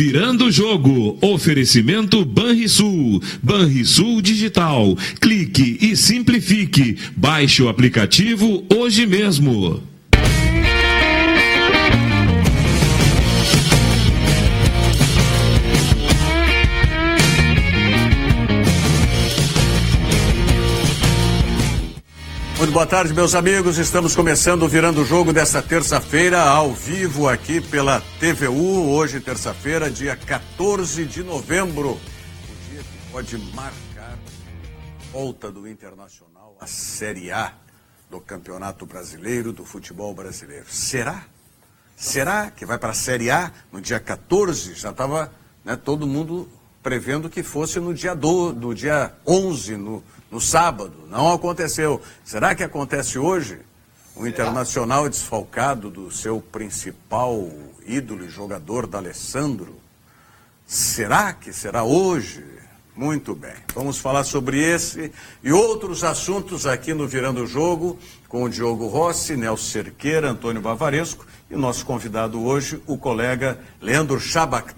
Virando o jogo. Oferecimento Banrisul. Banrisul Digital. Clique e simplifique. Baixe o aplicativo hoje mesmo. Muito boa tarde, meus amigos. Estamos começando o Virando o Jogo desta terça-feira, ao vivo aqui pela TVU. Hoje, terça-feira, dia 14 de novembro. O dia que pode marcar a volta do Internacional à Série A do Campeonato Brasileiro, do futebol brasileiro. Será? Será que vai para a Série A no dia 14? Já estava todo mundo prevendo que fosse no dia 11, no sábado. Não aconteceu. Será que acontece hoje? O Internacional desfalcado do seu principal ídolo e jogador, D'Alessandro. Será que será hoje? Muito bem. Vamos falar sobre esse e outros assuntos aqui no Virando o Jogo com o Diogo Rossi, Nelson Cerqueira, Antônio Bavaresco e o nosso convidado hoje, o colega Leandro Schaback,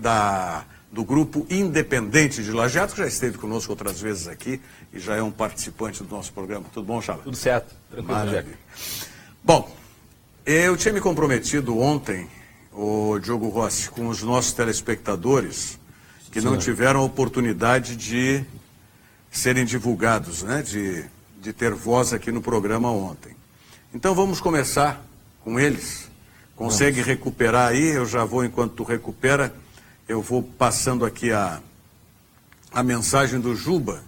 do Grupo Independente de Lajeado, que já esteve conosco outras vezes aqui e já é um participante do nosso programa. Tudo bom, Schaback? Tudo certo. Tranquilo, Jack. Bom, eu tinha me comprometido ontem, o Diogo Rossi, com os nossos telespectadores que não tiveram a oportunidade de serem divulgados, de ter voz aqui no programa ontem. Então vamos começar com eles. Consegue recuperar aí? Eu já vou, enquanto tu recupera, eu vou passando aqui a mensagem do Juba,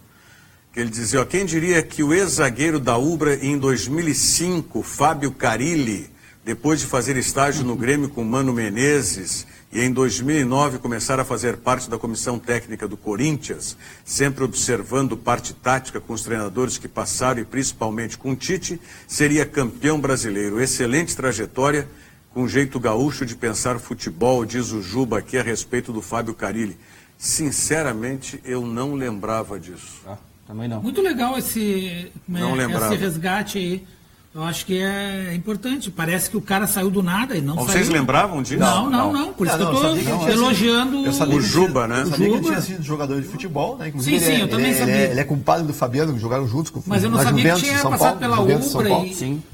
que ele dizia, quem diria que o ex-zagueiro da Ubra em 2005, Fábio Carilli, depois de fazer estágio no Grêmio com Mano Menezes e em 2009 começar a fazer parte da comissão técnica do Corinthians, sempre observando parte tática com os treinadores que passaram e principalmente com o Tite, seria campeão brasileiro. Excelente trajetória, com jeito gaúcho de pensar futebol, diz o Juba aqui a respeito do Fábio Carilli. Sinceramente, eu não lembrava disso. Também não. Muito legal esse resgate aí. Eu acho que é importante. Parece que o cara saiu do nada e não saiu. Vocês lembravam disso? Não. Por isso que eu estou elogiando o Juba, né? Eu sabia que ele tinha sido jogador de futebol, né? Sim, eu também sabia. Ele é compadre do Fabiano, que jogaram juntos com o Mas eu não sabia que tinha passado pela Ubra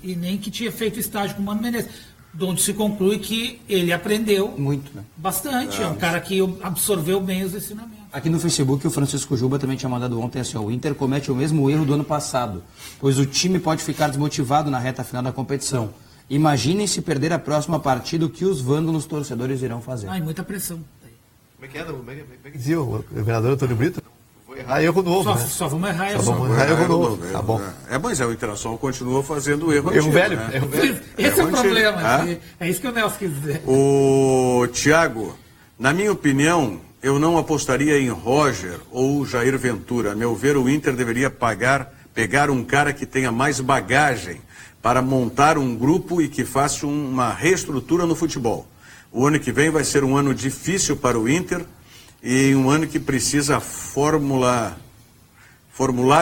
e nem que tinha feito estágio com o Mano Menezes. De onde se conclui que ele aprendeu muito, né? Bastante. É um cara que absorveu bem os ensinamentos. Aqui no Facebook, o Francisco Juba também tinha mandado ontem assim, o Inter comete o mesmo erro do ano passado, pois o time pode ficar desmotivado na reta final da competição. Imaginem se perder a próxima partida, o que os vândalos torcedores irão fazer. Muita pressão. Como é que dizia o governador Antônio Brito? Vou errar erro novo, Só vamos errar erro novo. Tá bom. Mas o Internacional continua fazendo erro velho. Esse é o problema. É isso que o Nelson quis dizer. O Thiago, na minha opinião, eu não apostaria em Roger ou Jair Ventura. A meu ver, o Inter deveria pegar um cara que tenha mais bagagem para montar um grupo e que faça uma reestrutura no futebol. O ano que vem vai ser um ano difícil para o Inter e um ano que precisa formular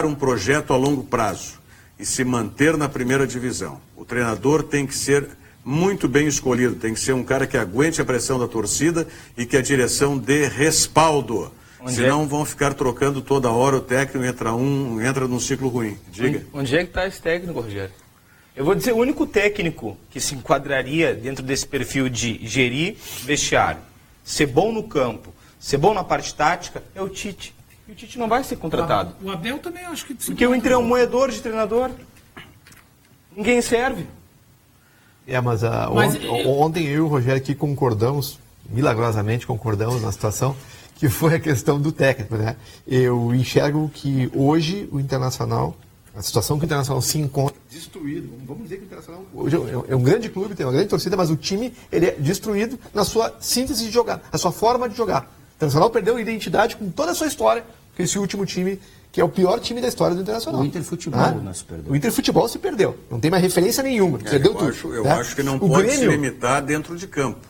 um projeto a longo prazo e se manter na primeira divisão. O treinador tem que ser muito bem escolhido, tem que ser um cara que aguente a pressão da torcida e que a direção dê respaldo. Senão vão ficar trocando toda hora o técnico, entra num ciclo ruim. Diga. Onde é que está esse técnico, Rogério? Eu vou dizer, o único técnico que se enquadraria dentro desse perfil de gerir vestiário, ser bom no campo, ser bom na parte tática, é o Tite. E o Tite não vai ser contratado. O Abel também acho que... Porque o Inter é um moedor de treinador. Ninguém serve. Mas ontem eu e o Rogério aqui milagrosamente concordamos na situação, que foi a questão do técnico, né? Eu enxergo que hoje o Internacional, a situação que o Internacional se encontra destruído, vamos dizer que o Internacional hoje é um grande clube, tem uma grande torcida, mas o time ele é destruído na sua síntese de jogar, na sua forma de jogar. O Internacional perdeu identidade com toda a sua história, com esse último time, que é o pior time da história do Internacional. O Inter Futebol se perdeu. O Inter Futebol se perdeu. Não tem mais referência nenhuma. Perdeu tudo. Eu acho que não pode se limitar dentro de campo.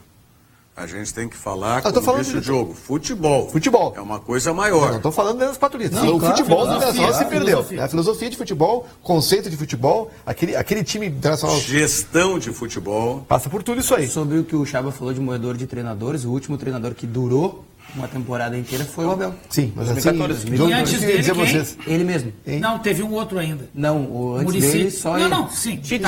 A gente tem que falar como disse o jogo. Futebol. É uma coisa maior. Eu não estou falando das 4 litros. O futebol do Internacional se perdeu. A filosofia de futebol, conceito de futebol, aquele time internacional. Gestão de futebol. Passa por tudo isso aí. Sobre o que o Chaba falou de moedor de treinadores, o último treinador que durou uma temporada inteira foi o Abel. Sim, mas assim, 2014. E antes dele, quem? Vocês. Ele mesmo. Não, teve um outro ainda. Não, antes Muricy. dele só ele. Não, sim. Tite.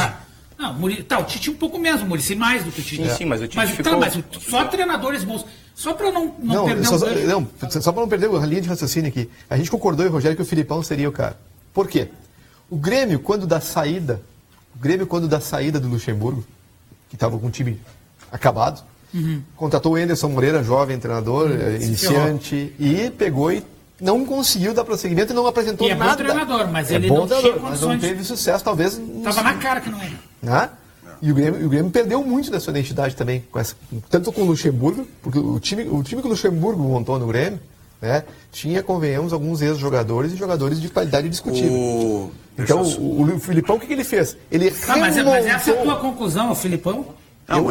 Não, o Tite um pouco menos, o Muricy mais do que o Tite. Sim, mas o Tite ficou... mas só treinadores bons. Só para não perder só para não perder a linha de raciocínio aqui. A gente concordou, Rogério, que o Filipão seria o cara. Por quê? O Grêmio, quando dá saída do Luxemburgo, que estava com o time acabado, contratou o Anderson Moreira, jovem treinador, iniciante, e pegou e não conseguiu dar prosseguimento e não apresentou nada. É bom treinador, mas ele não tinha condições. Mas não teve sucesso, talvez. Estava na cara que não era. Né? E o Grêmio perdeu muito da sua identidade também, tanto com o Luxemburgo, porque o time que o Luxemburgo montou no Grêmio, né, tinha, convenhamos, alguns ex-jogadores e jogadores de qualidade discutível. Então, o Filipão, o que ele fez? Ele remontou... Mas essa é a tua conclusão, o Filipão? Para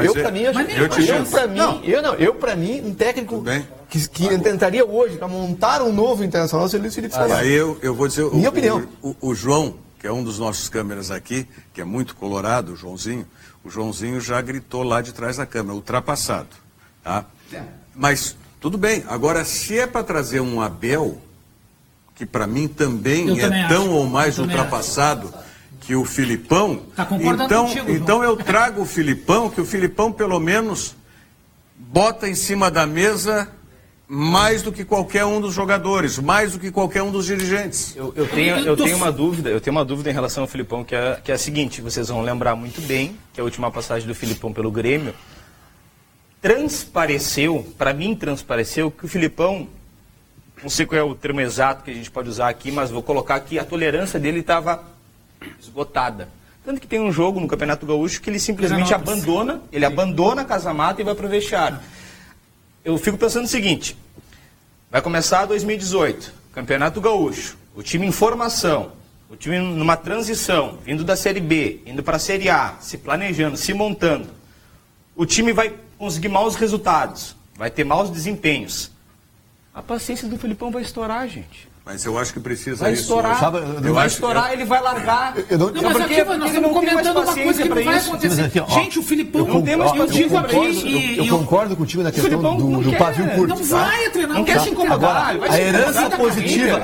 mim, um técnico que tentaria hoje para montar um novo Internacional seria o Felipe Scolari. Aí eu vou dizer, minha opinião. O João, que é um dos nossos câmeras aqui, que é muito colorado, o Joãozinho já gritou lá de trás da câmera, ultrapassado. Tá? Mas, tudo bem. Agora, se é para trazer um Abel, que para mim também é tão ou mais ultrapassado que o Filipão, então eu trago o Filipão, que o Filipão pelo menos bota em cima da mesa mais do que qualquer um dos jogadores, mais do que qualquer um dos dirigentes. Eu tenho uma dúvida em relação ao Filipão, que é a seguinte: vocês vão lembrar muito bem que a última passagem do Filipão pelo Grêmio para mim transpareceu que o Filipão, não sei qual é o termo exato que a gente pode usar aqui, mas vou colocar aqui, a tolerância dele estava esgotada. Tanto que tem um jogo no Campeonato Gaúcho que ele simplesmente abandona a Casa Mata e vai para o vestiário. Eu fico pensando o seguinte: vai começar 2018, Campeonato Gaúcho, o time em formação, o time numa transição, vindo da Série B, indo para a Série A, se planejando, se montando. O time vai conseguir maus resultados, vai ter maus desempenhos. A paciência do Filipão vai estourar, gente. Mas eu acho que precisa vai estourar, ele vai largar. Nós estamos comentando uma coisa que não vai acontecer. Gente, o Filipão não tem mais paciência para isso. Eu concordo contigo na questão do pavio curto. Não vai treinar. Não quer se incomodar. A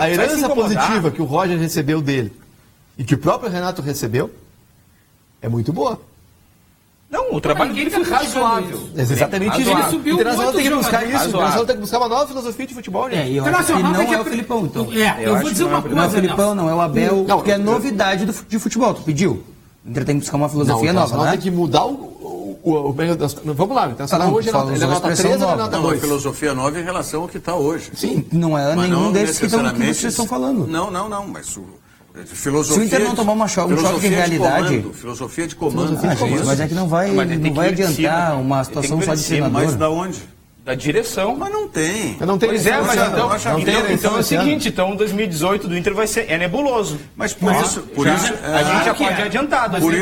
herança positiva que o Roger recebeu dele e que o próprio Renato recebeu é muito boa. Não, o trabalho dele foi razoável. Exatamente isso. O Internacional tem que buscar isso. O Internacional tem que buscar uma nova filosofia de futebol. E eu acho que não é o Filipão, então. Eu vou dizer uma coisa. Não é o Filipão, não é o Abel, que é novidade de futebol. Tu pediu. O Inter tem que buscar uma filosofia nova, né? Tem que mudar vamos lá, o Internacional hoje ele é nota 13 ou é nota 2? Não, a filosofia nova em relação ao que está hoje. Sim, não é nenhum desses que vocês estão falando. Não, mas filosofia. Se o Inter não tomar um choque de realidade. Filosofia de comando. Mas é que não vai adiantar uma situação só de treinador. Mas da onde? Da direção. Mas não tem. Pois é, mas então é o seguinte, então 2018 do Inter vai ser nebuloso. Mas por isso a gente já pode adiantar. Por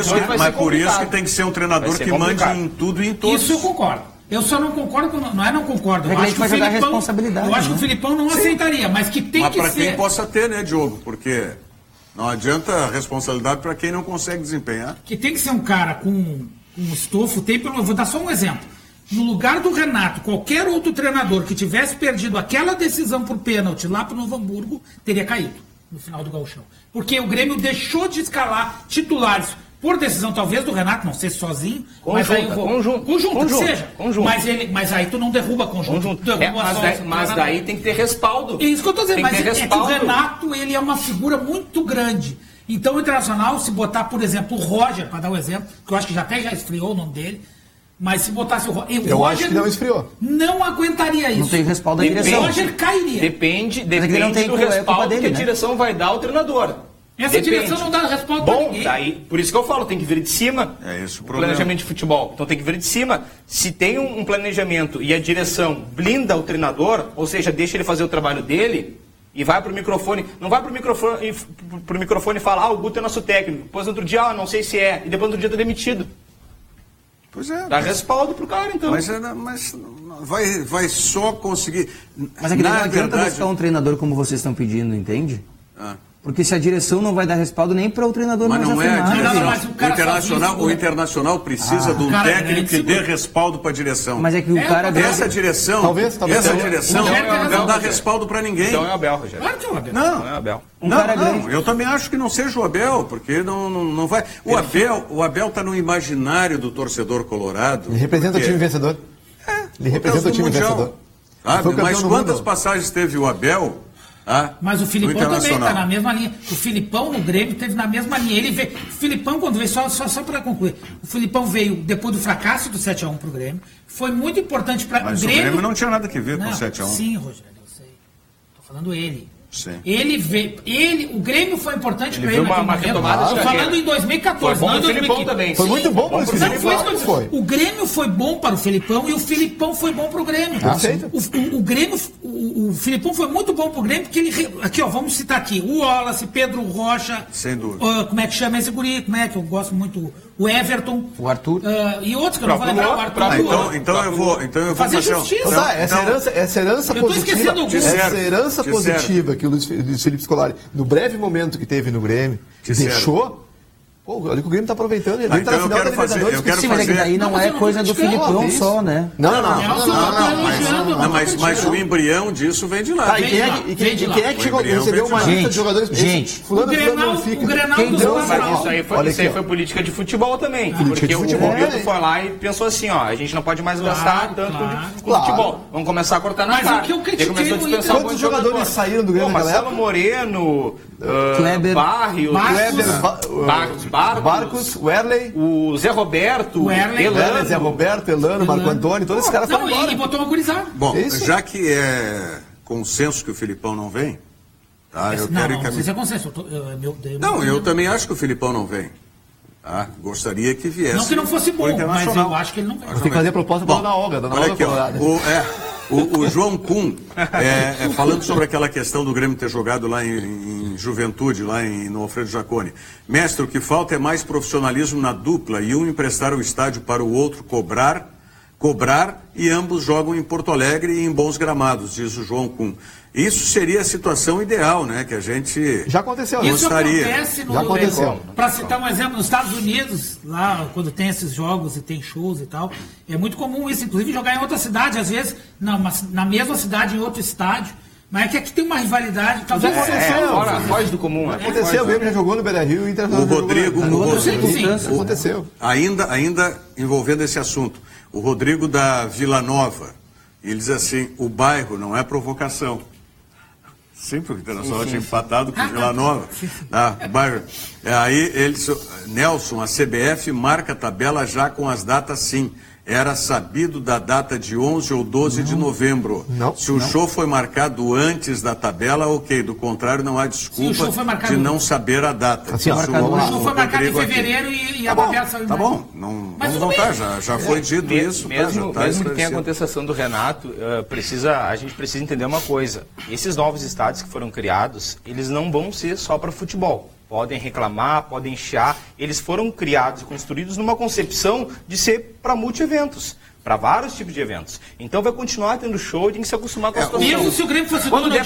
isso que tem que ser um treinador que mande em tudo e em todos. Isso eu concordo. Eu só não concordo, não concordo. Eu acho que o Filipão, o Filipão não aceitaria, mas que tem que ser. Mas para quem possa ter, né, Diogo? Porque não adianta a responsabilidade para quem não consegue desempenhar. Que tem que ser um cara com estofo. Vou dar só um exemplo. No lugar do Renato, qualquer outro treinador que tivesse perdido aquela decisão por pênalti lá para o Novo Hamburgo, teria caído no final do Gauchão. Porque o Grêmio deixou de escalar titulares por decisão, talvez, do Renato, não sei se sozinho. Conjunto, que seja. Conjunto. Mas aí tu não derruba conjunto. Mas daí tem que ter respaldo. É isso que eu estou dizendo. Mas é que o Renato, ele é uma figura muito grande. Então o Internacional, se botar, por exemplo, o Roger, para dar um exemplo, que eu acho que até já esfriou o nome dele, mas se botasse o Roger... Eu acho que não esfriou. Não aguentaria isso. Não tem respaldo da direção. O Roger cairia. Depende do respaldo que a direção vai dar ao treinador. Essa direção não dá respaldo para ninguém. Daí, por isso que eu falo, tem que vir de cima. É isso o planejamento de futebol. Então tem que vir de cima. Se tem um planejamento e a direção blinda o treinador, ou seja, deixa ele fazer o trabalho dele e vai pro microfone, não vai pro microfone e fala, o Guto é nosso técnico. Depois outro dia, não sei se é, e depois outro dia tá demitido. Pois é. Dá respaldo pro cara, então. Mas vai só conseguir... Mas é que não adianta buscar um treinador como vocês estão pedindo, entende? Porque se a direção não vai dar respaldo nem para o treinador mas não é a direção. O Internacional precisa de um técnico que dê respaldo para a direção. Mas é que o cara... Essa direção não dá respaldo para ninguém. Então é o Abel, Rogério. Claro que é o Abel. Não é o Abel. Não, eu também acho que não seja o Abel, porque não vai... O Abel está no imaginário do torcedor colorado. Ele representa o time vencedor. Ele representa o time vencedor. Mas quantas passagens teve o Abel... Mas o Filipão também está na mesma linha. O Filipão no Grêmio teve na mesma linha. Ele veio, o Filipão, quando veio, só para concluir, o Filipão veio depois do fracasso do 7-1 para o Grêmio. Foi muito importante para o Grêmio. Mas o Grêmio não tinha nada a ver com o 7-1. Sim, Rogério, eu sei. Estou falando ele. Sim. Ele veio. O Grêmio foi importante para ele uma retomada. Estou falando em 2014, foi bom não em 2015. Também. Foi muito bom para o Filipão. Foi. O Grêmio foi bom para o Filipão e o Filipão foi bom para o Grêmio. O Grêmio, o Filipão foi muito bom para o Grêmio porque ele... Aqui, ó, vamos citar aqui. O Wallace, Pedro Rocha. Sem dúvida. Como é que chama esse guri? Como é que eu gosto muito? O Everton. O Arthur. E outros que eu não vou lembrar. O Arthur. Então eu vou fazer justiça. Essa herança positiva. Essa herança positiva que o Luiz Felipe Scolari, no breve momento que teve no Grêmio, deixou. Pô, olha que o Grêmio está aproveitando. Ele está na final da Libertadores. Sim, mas é que daí não é coisa do Filipão só, né? Não. Mas o embrião disso vem de lá. E quem é que chegou? Recebeu uma lista de jogadores? O Grenal Isso aí foi política de futebol também. Porque o Milton foi lá e pensou assim, ó, a gente não pode mais gastar tanto com futebol. Vamos começar a cortar na cara. Quantos jogadores saíram do Grêmio naquela época? Marcelo Moreno, Kleber, Barrios, Barcos, Werley, o Zé Roberto, Elano, Zé Roberto, Elano, Marco Antônio, todos esses caras foram embora. E botou uma gurizada. Bom, já que é consenso que o Filipão não vem, tá? Eu quero não sei se é consenso. Eu também acho que o Filipão não vem. Tá? Gostaria que viesse. Não que não fosse bom, mas eu acho que ele não vem. Tem que fazer a proposta para a Olga, dona Olga Colorada. O João Kuhn, falando sobre aquela questão do Grêmio ter jogado lá em Juventude, lá no Alfredo Jaconi. Mestre, o que falta é mais profissionalismo na dupla e um emprestar o estádio para o outro cobrar e ambos jogam em Porto Alegre e em bons gramados, diz o João Kuhn. Isso seria a situação ideal, né? Que a gente já aconteceu. Gostaria. Já aconteceu. Para citar um exemplo, nos Estados Unidos, lá quando tem esses jogos e tem shows e tal, é muito comum isso, inclusive jogar em outra cidade, às vezes na mesma cidade, em outro estádio. Mas é que aqui tem uma rivalidade, talvez foge do comum. Aconteceu, o Grêmio já jogou no Beira-Rio e o Internacional. O Rodrigo, aconteceu. Ainda envolvendo esse assunto, o Rodrigo da Vila Nova, ele diz assim, o bairro não é provocação. Sim, porque o Internacional tinha empatado com o Vila Nova. O bairro. Aí Nelson, a CBF marca a tabela já com as datas sim. Era sabido da data de 11 ou 12 de novembro. Se o show foi marcado antes da tabela, ok. Do contrário, não há desculpa de não saber a data. O show foi marcado em fevereiro e a tabela saiu. Tá bom, vamos voltar. Já foi dito isso. Mesmo que tenha a contestação do Renato, a gente precisa entender uma coisa. Esses novos estádios que foram criados, eles não vão ser só para futebol. Podem reclamar, podem chiar. Eles foram criados e construídos numa concepção de ser para multi-eventos, para vários tipos de eventos. Então vai continuar tendo show e tem que se acostumar com a situação. Mesmo se o Grêmio fosse quando der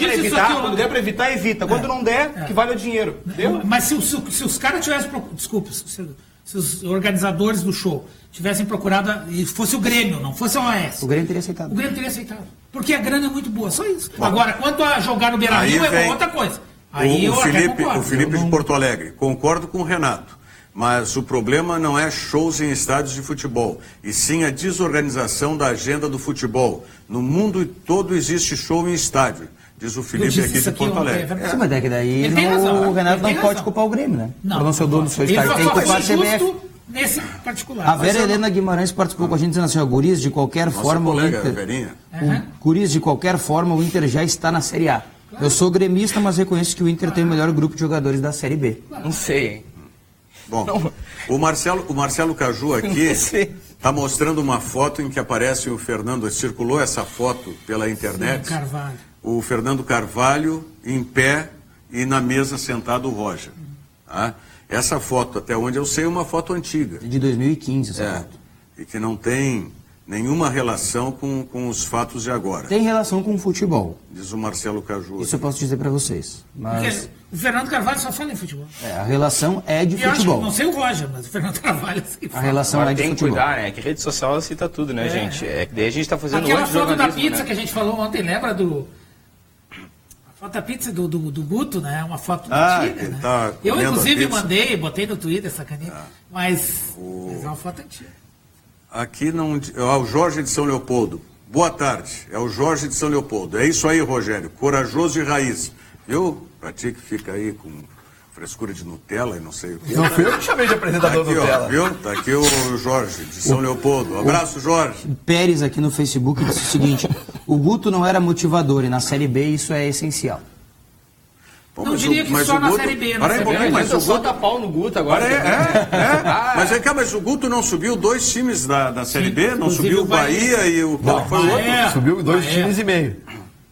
para evitar, evita. Quando não der, que vale o dinheiro. Entendeu? Mas se os caras tivessem... Desculpa, se os organizadores do show tivessem procurado, e fosse o Grêmio, não fosse a OAS. O Grêmio teria aceitado. O Grêmio teria aceitado. Porque a grana é muito boa, só isso. Agora, quanto a jogar no Beira-Rio é outra coisa. O Felipe de Porto Alegre, concordo com o Renato, mas o problema não é shows em estádios de futebol, e sim a desorganização da agenda do futebol. No mundo todo existe show em estádio, diz o Felipe aqui de Porto Alegre. Mas é que daí o Renato não pode culpar o Grêmio, né? Por não ser o dono do seu estádio. Tem que culpar a CBF. Nesse particular. A Vera Helena Guimarães participou com a gente dizendo assim, guris, de qualquer forma o Inter... Guris, de qualquer forma o Inter já está na Série A. Eu sou gremista, mas reconheço que o Inter tem o melhor grupo de jogadores da Série B. Não sei, hein? Bom, o Marcelo Caju aqui está mostrando uma foto em que aparece o Fernando, circulou essa foto pela internet. O Fernando Carvalho em pé e na mesa sentado o Roger. Tá? Essa foto, até onde eu sei, é uma foto antiga. De 2015, essa foto. e que não tem nenhuma relação com os fatos de agora. Tem relação com o futebol. Diz o Marcelo Caju. Isso eu posso dizer para vocês. Mas Porque o Fernando Carvalho só fala em futebol. a relação é de E eu acho que, futebol. não sei o Roger, mas o Fernando Carvalho assim A fala. relação Agora é de tem que futebol. cuidar, né? Que rede social cita tudo, né, gente? É que daí a gente tá fazendo Aquela hoje foto da jornalismo, pizza né? que a gente falou ontem, lembra do... A foto da pizza do Guto, né? Uma foto antiga, ele né? tá Eu, comendo a inclusive, pizza. botei no Twitter essa caneta, mas é uma foto antiga. Aqui não. O Jorge de São Leopoldo. Boa tarde. É o Jorge de São Leopoldo. É isso aí, Rogério. Corajoso e raiz. Viu? Pra ti que fica aí com frescura de Nutella e não sei o que. Não fui eu que chamei de Tá apresentador aqui, Nutella. ó, viu? Tá aqui o Jorge de São Leopoldo. Um abraço, Jorge. Pérez aqui no Facebook disse o seguinte: o Guto não era motivador e na Série B isso é essencial. Pô, Não mas diria que só na Série B, na Para aí, Série B, pouquinho, mas o Só Guto. tá pau no Guto agora. Mas é que mas o Guto não subiu 2 times da Série B, não inclusive subiu o o Bahia e o. Qual foi o outro? Bahia. Subiu 2 É. times e meio.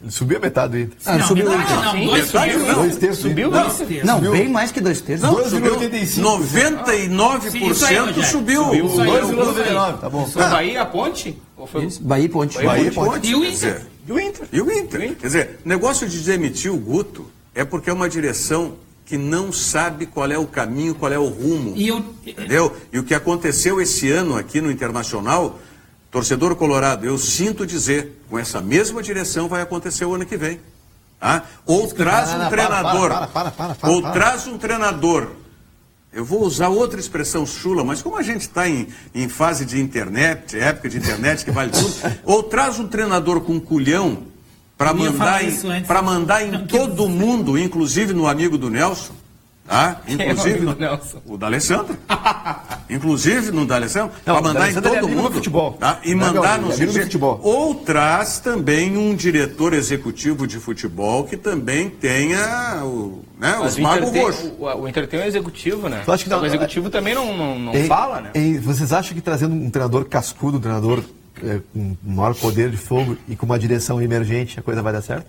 Ele subiu a metade do Inter. Ah, subiu não, Inter. não, Sim, dois metade subiu, não. 2 terços. Subiu? Dois terços. Não, Subiu. bem mais que 2 terços. Não, subiu 2,85. 99% Isso aí, Rogério. subiu. Isso aí, 2,99, tá bom. Foi o Bahia a ponte? Ou foi... Isso, Bahia e Ponte. Bahia, Ponte. E o quer Inter? dizer, E o Inter? E o Inter. Quer dizer, negócio de demitir o Guto é porque é uma direção que não sabe qual é o caminho, qual é o rumo. E eu, Entendeu? E o que aconteceu esse ano aqui no Internacional, torcedor colorado, eu sinto dizer, com essa mesma direção vai acontecer o ano que vem. Tá? Ou traz um treinador. Ou traz um treinador. Eu vou usar outra expressão chula, mas como a gente está em fase de internet, época de internet que vale tudo, ou traz um treinador com culhão para Eu ia mandar falar em, isso antes. pra mandar em Não, todo mundo, inclusive no amigo do Nelson, tá? é o Inclusive amigo do Nelson? o D'Alessandro. Inclusive no D'Alessandro, Não, para mandar em D'Alessandro é todo amigo do mundo. futebol. Tá? E Não é mandar meu amigo, nos é amigo do futebol. Ou traz também um diretor executivo de futebol que também tenha os Mas magos roxos. o Inter tem um executivo, né? Tu acha que não- O executivo também não fala, né? Vocês acham que trazendo um treinador cascudo, um treinador com maior poder de fogo e com uma direção emergente, a coisa vai dar certo?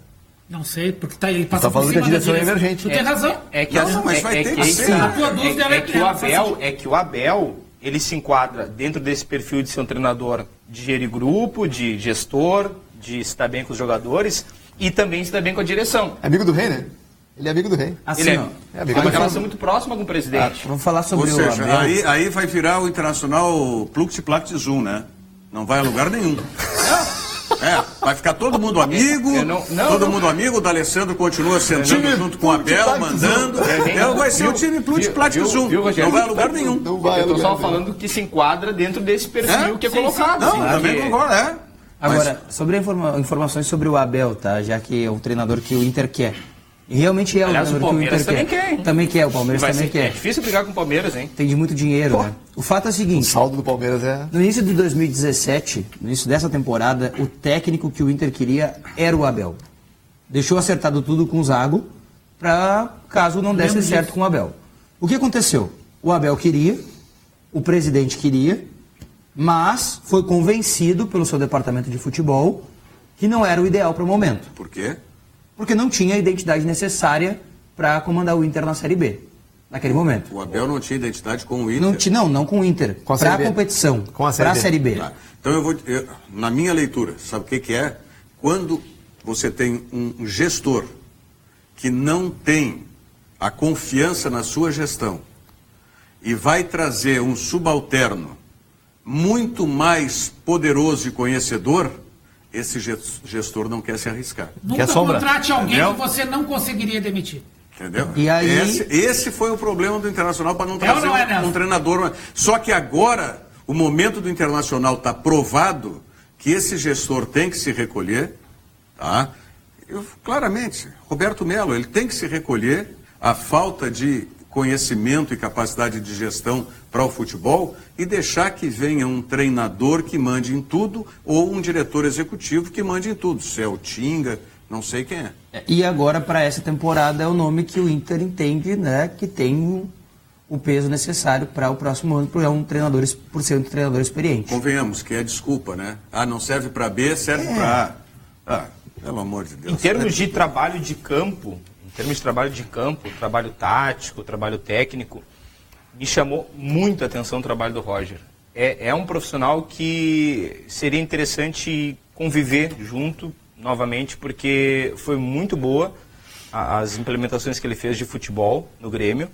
não sei, porque ele passa Tá por falando cima que a direção da é emergente. Tu tem razão. É que, Não, mas vai ter que ser. A tua dúvida é que o ela faz Abel, sentido. é que o Abel, ele se enquadra dentro desse perfil de ser um treinador de gerir grupo, de gestor, de estar bem com os jogadores e também estar bem com a direção. É amigo do rei, né? Ele é amigo do rei. Assim, Ele ó, É amigo tem do uma rei. relação muito próxima com o presidente. vamos falar Ou sobre o seja, Abel. aí vai virar o Internacional Pluct Zoom, né? Não vai a lugar nenhum. Vai ficar todo mundo amigo, todo mundo amigo, o D'Alessandro continua sentando junto com o Abel, mandando. Vai ser o time Pluct Zoom. Viu, Rogério? Não vai a lugar nenhum. Não vai a Eu tô lugar só nenhum. falando que se enquadra dentro desse perfil que é colocado. Não, assim, também que- concordo, Agora, sobre informações sobre o Abel, tá? Já que é o treinador que o Inter quer. E realmente é o Aliás, o treinador que o Palmeiras Inter também quer. quer, hein? Também quer, o Palmeiras Vai também ser, é quer. difícil brigar com o Palmeiras, hein? Tem de muito dinheiro, né? O fato é o O seguinte, saldo do Palmeiras é... no início de 2017, no início dessa temporada, o técnico que o Inter queria era o Abel. Deixou acertado tudo com o Zago, para caso não desse Lembro certo disso. com o Abel. O que aconteceu? O Abel queria, o presidente queria, mas foi convencido pelo seu departamento de futebol que não era o ideal para o momento. Por quê? Porque não tinha a identidade necessária para comandar o Inter na Série B, naquele momento. O Abel não tinha identidade com o Inter. Não com o Inter. Com a Para a Série B. competição, Com a Série para a B. Série B. Tá. Então na minha leitura, sabe o que é? Quando você tem um gestor que não tem a confiança na sua gestão e vai trazer um subalterno muito mais poderoso e conhecedor, esse gestor não quer se arriscar. Nunca sombra. contrate alguém Entendeu? que você não conseguiria demitir. Entendeu? E aí- Esse foi o problema do Internacional para não ou trazer não é, Nelson? um treinador. Só que agora, o momento do Internacional está provado que esse gestor tem que se recolher. Tá? Claramente, Roberto Melo, ele tem que se recolher. A falta de conhecimento e capacidade de gestão para o futebol e deixar que venha um treinador que mande em tudo ou um diretor executivo que mande em tudo. Se é o Tinga, não sei quem é. E agora, para essa temporada, é o nome que o Inter entende, né, que tem o peso necessário para o próximo ano, por ser um treinador experiente. Convenhamos que é desculpa, né? Ah, não serve para B, serve para A. Ah, pelo amor de Deus. Em termos de trabalho de campo, trabalho tático, trabalho técnico, me chamou muito a atenção o trabalho do Roger. é um profissional que seria interessante conviver junto novamente, porque foi muito boa as implementações que ele fez de futebol no Grêmio,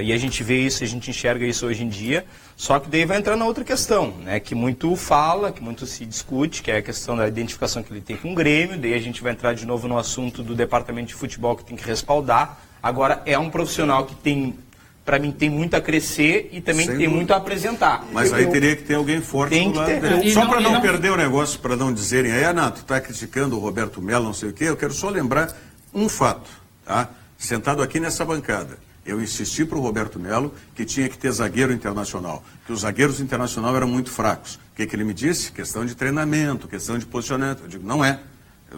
e a gente vê isso, a gente enxerga isso hoje em dia, só que daí vai entrar na outra questão, né, que muito fala, que muito se discute, que é a questão da identificação que ele tem com o Grêmio, daí a gente vai entrar de novo no assunto do departamento de futebol que tem que respaldar. Agora, é um profissional que tem, para mim, tem muito a crescer e também tem muito a apresentar. Mas aí teria que ter alguém forte do lado dele. Só para não perder o negócio, para não dizerem, tu está criticando o Roberto Melo, não sei o quê, eu quero só lembrar um fato, tá? Sentado aqui nessa bancada, eu insisti para o Roberto Melo que tinha que ter zagueiro internacional, que os zagueiros internacionais eram muito fracos. O que ele me disse? Questão de treinamento, questão de posicionamento. Eu digo, não é.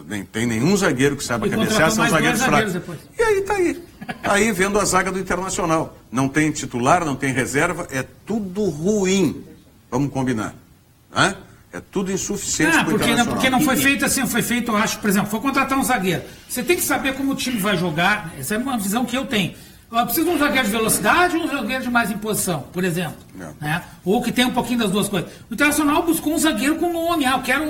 Nem tem nenhum zagueiro que saiba cabecear, são zagueiros fracos. E aí tá aí. Aí vendo a zaga do Internacional. Não tem titular, não tem reserva, é tudo ruim. Vamos combinar. Né? É tudo insuficiente para o Internacional. Porque não foi feito assim, foi feito, eu acho, por exemplo, foi contratar um zagueiro. Você tem que saber como o time vai jogar, essa é uma visão que eu tenho. Eu preciso de um zagueiro de velocidade ou um zagueiro de mais imposição, por exemplo. Né? Ou que tenha um pouquinho das duas coisas. O Internacional buscou um zagueiro com nome. Eu quero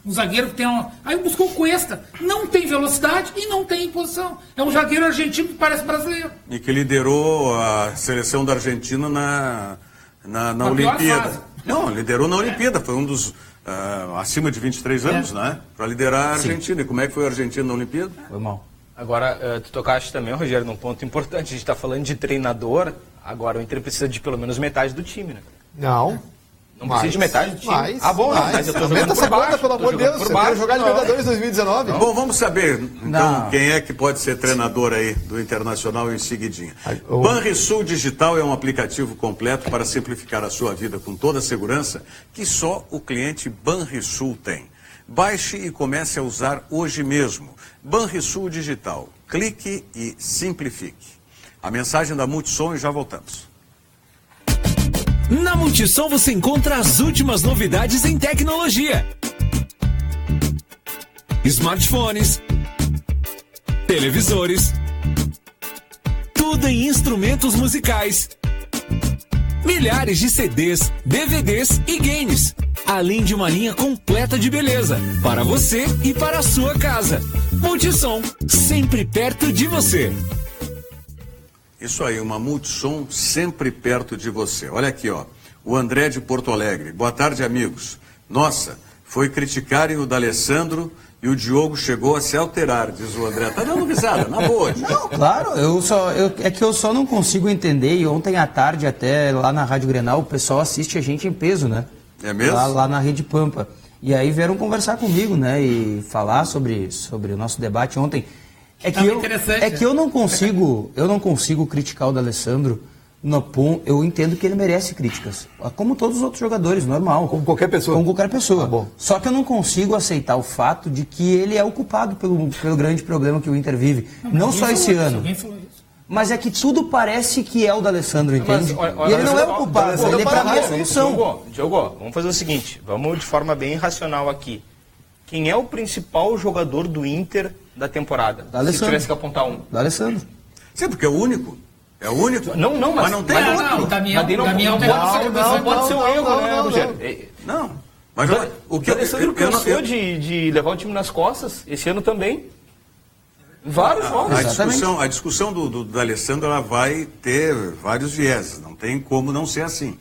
um zagueiro que tenha... Aí buscou o Cuesta. Não tem velocidade e não tem imposição. É um zagueiro argentino que parece brasileiro. E que liderou a seleção da Argentina na Olimpíada. Não, liderou na Olimpíada. Foi um dos... acima de 23 anos, né? Para liderar a Argentina. Sim. E como é que foi a Argentina na Olimpíada? Foi mal. Agora, tu tocaste também, Rogério, num ponto importante. A gente está falando de treinador, agora o Inter precisa de pelo menos metade do time, né? Não precisa de metade do time. Mas eu tô jogando por baixo. Pelo amor de Deus, eu quero jogar Libertadores 2019. Bom, vamos saber, então, quem é que pode ser treinador aí do Internacional em seguidinha. Banrisul Digital é um aplicativo completo para simplificar a sua vida com toda a segurança que só o cliente Banrisul tem. Baixe e comece a usar hoje mesmo. Banrisul Digital. Clique e simplifique. A mensagem da Multissom e já voltamos. Na Multissom você encontra as últimas novidades em tecnologia. Smartphones, televisores, tudo em instrumentos musicais, milhares de CDs, DVDs e games, além de uma linha completa de beleza, para você e para a sua casa. Multissom, sempre perto de você. Isso aí, uma Multissom sempre perto de você. Olha aqui, ó, o André de Porto Alegre. Boa tarde, amigos. Nossa, foi criticarem o D'Alessandro e o Diogo chegou a se alterar, diz o André. Tá dando risada, na boa. Não, claro, é que eu só não consigo entender, e ontem à tarde até lá na Rádio Grenal o pessoal assiste a gente em peso, né? É mesmo? Lá na Rede Pampa. E aí vieram conversar comigo, né, e falar sobre o nosso debate ontem. É que eu não consigo criticar o D'Alessandro. Eu entendo que ele merece críticas, como todos os outros jogadores, normal. Como qualquer pessoa. Como qualquer pessoa. Ah, bom. Só que eu não consigo aceitar o fato de que ele é o culpado pelo grande problema que o Inter vive. Não só esse ano. Alguém falou isso. Mas é que tudo parece que é o D'Alessandro, entende? E ele não é o culpado, ele é pra mim a solução. Diogo, vamos fazer o seguinte, vamos de forma bem racional aqui. Quem é o principal jogador do Inter da temporada? D'Alessandro. Se tivesse que apontar um. D'Alessandro. Sim, porque é o único. É o único. Não, mas não tem outro. Não, Damião não pode ser um erro, né, Rogério? Não. Mas o que o D'Alessandro cansou de levar o time nas costas, esse ano também. Vários jogos. A discussão do D'Alessandro, ela vai ter vários vieses. Não tem como não ser assim.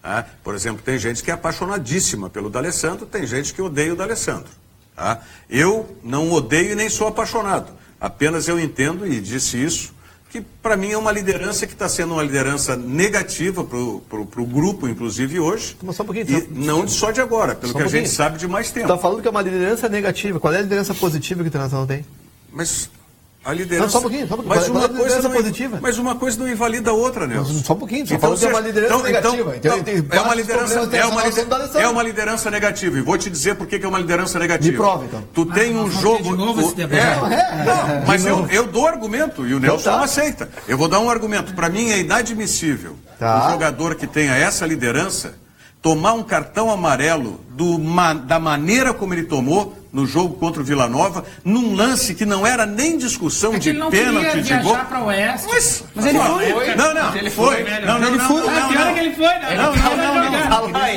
Tá? Por exemplo, tem gente que é apaixonadíssima pelo D'Alessandro, tem gente que odeia o D'Alessandro. Tá? Eu não odeio e nem sou apaixonado. Apenas eu entendo, e disse isso, que para mim é uma liderança que está sendo uma liderança negativa para o grupo, inclusive hoje. Mas só um pouquinho, e não só de agora, pelo que a gente sabe de mais tempo. Está falando que é uma liderança negativa. Qual é a liderança positiva que o Internacional tem? Mas a liderança... Não, só um pouquinho. Mas uma coisa não positiva. Mas uma coisa não invalida a outra, Nelson. Só um pouquinho. Só falando que é uma liderança negativa. É uma liderança negativa. E vou te dizer por que é uma liderança negativa. Me prova, então. Tu tem um jogo... De novo esse debate. Não, mas eu dou argumento e o Nelson não aceita. Eu vou dar um argumento. Para mim é inadmissível um jogador que tenha essa liderança tomar um cartão amarelo da maneira como ele tomou no jogo contra o Vila Nova, num lance que não era nem discussão de pênalti de gol. Para o Oeste. Mas ele foi. Não, ele foi. Pior que ele foi,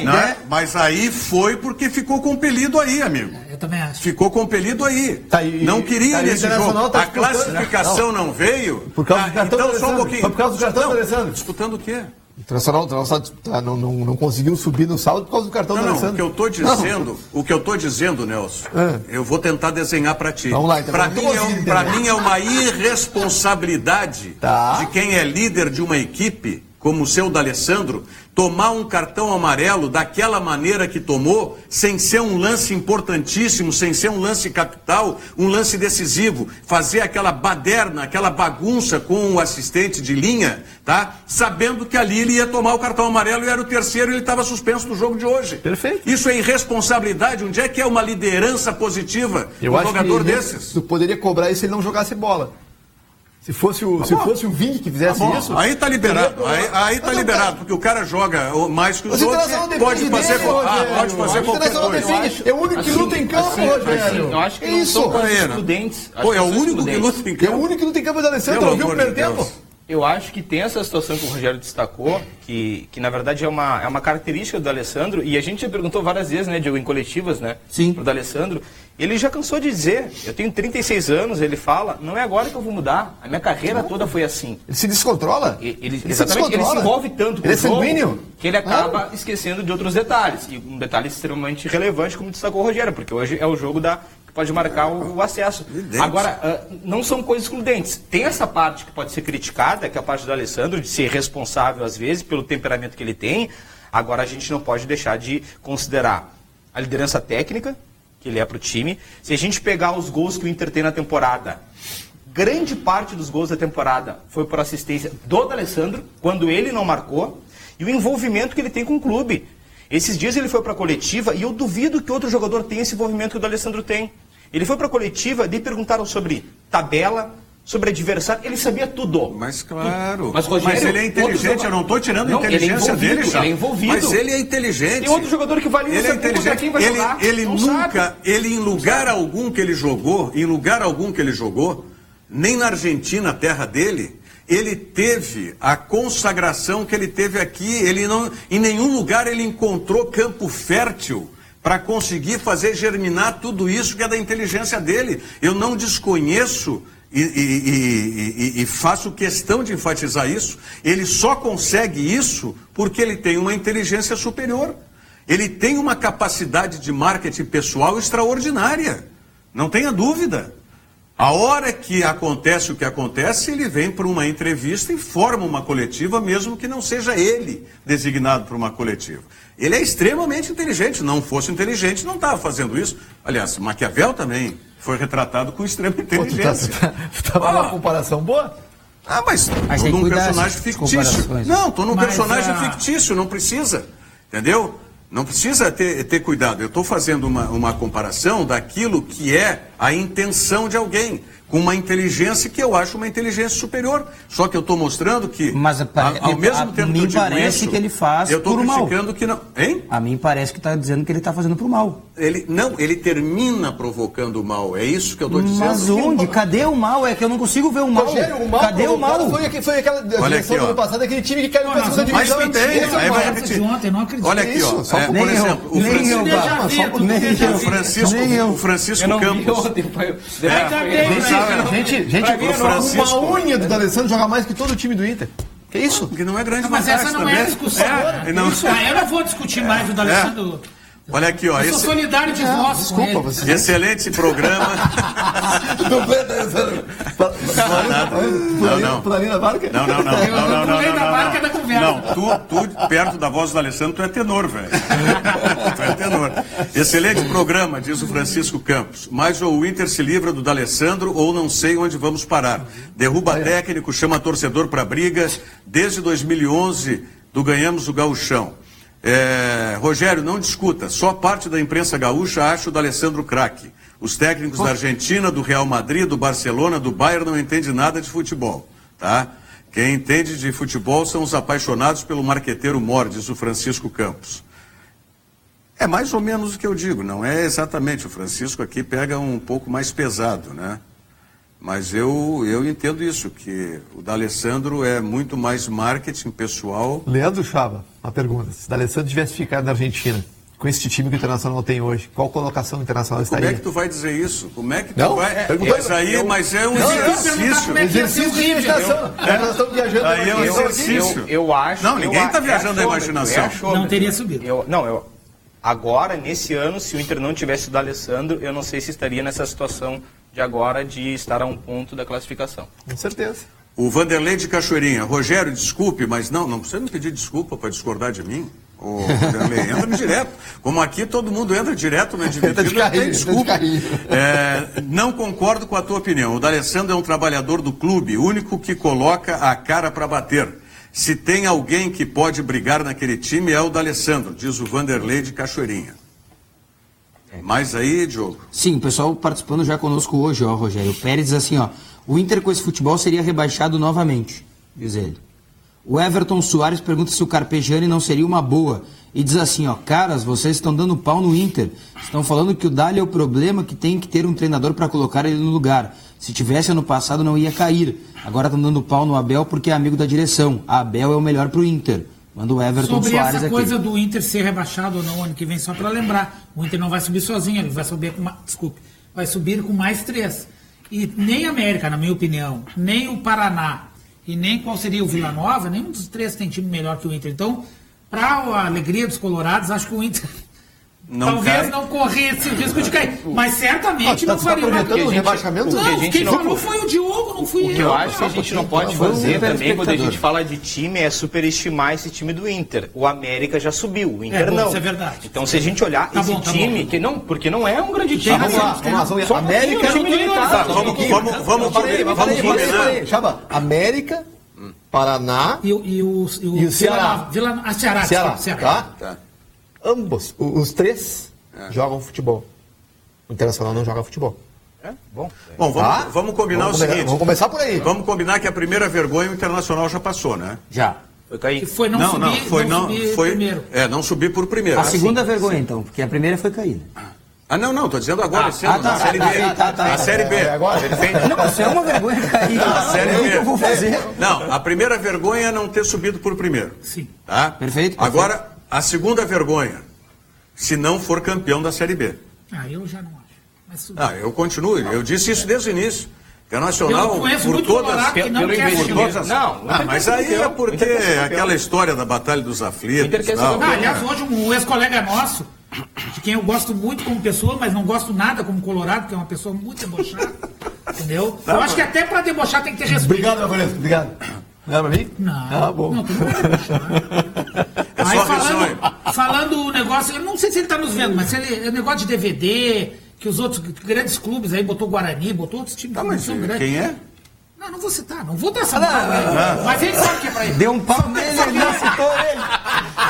né? Mas aí foi porque ficou compelido aí, amigo. Eu também acho. Ficou compelido aí. Não queria nesse jogo. A classificação não veio. Por causa do cartão então, só um pouquinho. Foi por causa do cartão, Alessandro. Disputando o quê? O Internacional não conseguiu subir no saldo por causa do cartão do Alessandro. O que eu estou dizendo, Nelson, eu vou tentar desenhar para ti. Vamos lá, então. Para mim é uma irresponsabilidade de quem é líder de uma equipe, como o seu D'Alessandro, tomar um cartão amarelo daquela maneira que tomou, sem ser um lance importantíssimo, sem ser um lance capital, um lance decisivo, fazer aquela baderna, aquela bagunça com o assistente de linha, tá? Sabendo que ali ele ia tomar o cartão amarelo e era o terceiro e ele estava suspenso do jogo de hoje. Perfeito. Isso é irresponsabilidade. Onde é que é uma liderança positiva um jogador desses? Tu poderia cobrar isso se ele não jogasse bola. Se fosse o Vini que fizesse isso... Aí tá liberado, aí tá liberado, porque o cara joga mais que os outros, pode fazer qualquer coisa. É o único que luta em campo, Rogério. Eu acho que não são excludentes. Pô, é o único que luta em campo. É o único que luta em campo, D'Alessandro, ouviu o primeiro tempo? Eu acho que tem essa situação que o Rogério destacou, que na verdade é uma característica do D'Alessandro, e a gente já perguntou várias vezes, né, Diego, em coletivas, né, pro D'Alessandro. Ele já cansou de dizer, eu tenho 36 anos, ele fala, não é agora que eu vou mudar, a minha carreira toda foi assim. Ele se descontrola? Ele se envolve tanto com o jogo que ele acaba esquecendo de outros detalhes. E um detalhe extremamente relevante, como destacou o Rogério, porque hoje é o jogo que pode marcar o acesso. Agora, não são coisas excludentes. Tem essa parte que pode ser criticada, que é a parte do D'Alessandro, de ser responsável às vezes pelo temperamento que ele tem. Agora, a gente não pode deixar de considerar a liderança técnica, que ele é para o time. Se a gente pegar os gols que o Inter tem na temporada, grande parte dos gols da temporada foi por assistência do D'Alessandro, quando ele não marcou, e o envolvimento que ele tem com o clube. Esses dias ele foi para a coletiva, e eu duvido que outro jogador tenha esse envolvimento que o D'Alessandro tem. Ele foi para a coletiva, daí perguntaram sobre tabela, sobre adversário, ele sabia tudo. Mas claro, mas, Rogério, ele é inteligente, eu não estou tirando a inteligência dele, já. Ele é envolvido. Mas ele é inteligente. Tem outro jogador que vai ali, ele é inteligente. Quem vai jogar, ele em lugar algum que ele jogou, nem na Argentina, a terra dele, ele teve a consagração que ele teve aqui. Ele não, em nenhum lugar ele encontrou campo fértil para conseguir fazer germinar tudo isso que é da inteligência dele. Eu não desconheço e faço questão de enfatizar isso. Ele só consegue isso porque ele tem uma inteligência superior. Ele tem uma capacidade de marketing pessoal extraordinária. Não tenha dúvida. A hora que acontece o que acontece, ele vem para uma entrevista e forma uma coletiva, mesmo que não seja ele designado para uma coletiva. Ele é extremamente inteligente. Não fosse inteligente, não estava fazendo isso. Aliás, Maquiavel também foi retratado com extrema inteligência. Estava uma comparação boa? Mas estou num personagem fictício. Não, estou num personagem fictício, não precisa. Entendeu? Não precisa ter cuidado. Eu estou fazendo uma comparação daquilo que é a intenção de alguém, com uma inteligência que eu acho uma inteligência superior. Só que eu estou mostrando que, ao mesmo tempo que eu digo parece isso, que ele faz eu estou criticando mal. Que não... Hein? A mim parece que está dizendo que ele está fazendo por mal. Ele termina provocando o mal. É isso que eu estou dizendo. Mas onde? Cadê o mal? É que eu não consigo ver o mal. Rogério, o mal cadê o mal? Foi aquela direção do ano passado, aquele time que caiu para a segunda divisão. Mas tem, aí vai repetir. Olha aqui, ó. Por exemplo, o Francisco Campos. Uma unha do D'Alessandro joga mais que todo o time do Inter. Que isso? Que não é grande mas essa não é a discussão. Eu não vou discutir mais o D'Alessandro. Olha aqui, ó. Eu sou solidário de voz. Desculpa, você. Excelente programa. Não. Pularinho da barca? Não. Pulei da barca da conversa. Não, tu perto da voz do D'Alessandro, tu é tenor, velho. Tu é tenor. Excelente programa, diz o Francisco Campos. Mas ou o Inter se livra do D'Alessandro ou não sei onde vamos parar. Derruba técnico, chama torcedor pra briga. Desde 2011 ganhamos o Gauchão. Rogério, não discuta. Só parte da imprensa gaúcha acha o D'Alessandro craque. Os técnicos da Argentina, do Real Madrid, do Barcelona, do Bayern não entendem nada de futebol, tá? Quem entende de futebol são os apaixonados pelo marqueteiro Mor, diz o Francisco Campos. É mais ou menos o que eu digo, não é exatamente. O Francisco aqui pega um pouco mais pesado, né? Mas eu entendo isso, que o D'Alessandro é muito mais marketing pessoal. Leandro Chava, uma pergunta. Se o D'Alessandro tivesse ficado na Argentina, com esse time que o Internacional tem hoje, qual colocação internacional estaria? Como é que tu vai dizer isso? Como é que tu não, vai... Mas é um exercício. Exercício de imaginação. Nós estamos viajando. Aí é um exercício. Eu acho... Não, ninguém está viajando a imaginação. Não teria subido. Agora, nesse ano, se o Inter não tivesse o D'Alessandro, eu não sei se estaria nessa situação de agora de estar a um ponto da classificação. Com certeza. O Vanderlei de Cachoeirinha. Rogério, desculpe, mas não precisa me pedir desculpa para discordar de mim. Ô, Vanderlei, entra direto. Como aqui todo mundo entra direto no indivíduo, não tem desculpa. Não concordo com a tua opinião. O D'Alessandro é um trabalhador do clube, único que coloca a cara para bater. Se tem alguém que pode brigar naquele time é o D'Alessandro, diz o Vanderlei de Cachoeirinha. Mais aí, Diogo? Sim, o pessoal participando já conosco hoje, ó, Rogério. O Pérez diz assim, ó, o Inter com esse futebol seria rebaixado novamente, diz ele. O Everton Soares pergunta se o Carpegiani não seria uma boa. E diz assim, ó, caras, vocês estão dando pau no Inter. Estão falando que o Dali é o problema, que tem que ter um treinador para colocar ele no lugar. Se tivesse ano passado não ia cair. Agora estão dando pau no Abel porque é amigo da direção. A Abel é o melhor pro Inter. Manda o Everton Sobre Soares essa aqui. coisa do Inter ser rebaixado ou não ano que vem, só para lembrar, o Inter não vai subir sozinho, ele vai subir vai subir com mais 3. E nem a América, na minha opinião, nem o Paraná e nem qual seria o Vila Nova, nenhum dos 3 tem time melhor que o Inter. Então, para a alegria dos colorados, acho que o Inter talvez não corresse o risco de cair, mas certamente não faria uma o rebaixamento. Não, quem falou foi o Diogo, não fui eu. O que eu acho que a gente não pode fazer também, quando a gente fala de time, é superestimar esse time do Inter. O América já subiu, o Inter não. Isso é verdade. Então, se a gente olhar esse time, porque não é um grande time. Vamos lá. América... Vamos combinar. Chama América, Paraná e o Ceará. Ceará. Tá? Ambos, os 3 jogam futebol. O Internacional não joga futebol. Bom, vamos combinar o seguinte. Vamos começar por aí. Vamos combinar que a primeira vergonha o Internacional já passou, né? Já. Foi cair. Que foi não subir primeiro. Não subir por primeiro. A segunda vergonha, então, porque a primeira foi caída. Não, tô dizendo agora, esse ano, na Série B. A Série B. Não, isso é uma vergonha cair. A Série B. O que eu vou fazer? Não, a primeira vergonha é não ter subido por primeiro. Sim. Tá? Perfeito. Agora, a segunda vergonha, se não for campeão da Série B. Eu já não acho. Mas eu continuo, eu disse isso desde o início. Internacional, por todas... Pelo investimento. Mas aí é porque aquela história da Batalha dos Aflitos. Aliás, hoje um ex-colega nosso, de quem eu gosto muito como pessoa, mas não gosto nada como colorado, que é uma pessoa muito debochada, entendeu? Eu acho que até para debochar tem que ter respeito. Obrigado, Alvarense, obrigado. Não era pra mim? Não. Bom. Não, tem que debochar. Aí falando o negócio, eu não sei se ele está nos vendo, mas é negócio de DVD, que os outros grandes clubes aí, botou Guarani, botou outros times que não são grandes. Quem é? Não vou citar, não vou dar essa bola. Mas ele sabe que é pra ele. Deu um pau nele, ele não citou ele.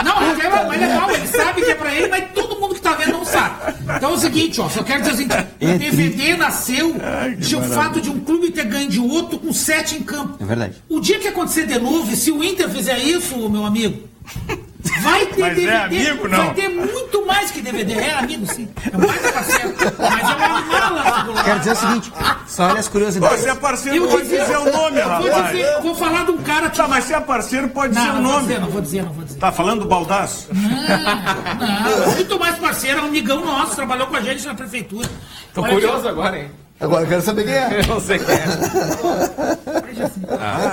Não, mas é legal, ele sabe que é pra ele, mas todo mundo que tá vendo não sabe. Então é o seguinte, só quero dizer assim, o DVD nasceu de o fato de um clube ter ganho de outro com 7 em campo. É verdade. O dia que acontecer de novo, e se o Inter fizer isso, meu amigo, vai ter mas DVD, é amigo, não? vai ter muito mais que DVD. É amigo, sim. É mais parceiro. Mas é uma mala. Quero dizer o seguinte, só olha as curiosidades. Você é parceiro, pode dizer o nome, rapaz. Vou falar de um cara que... mas se é parceiro, pode dizer o nome. Não vou dizer. Tá falando do Baldasso? Não, muito mais parceiro, é um amigão nosso, trabalhou com a gente na prefeitura. Tô curioso agora, hein? Agora eu quero saber quem é. Eu não sei quem é.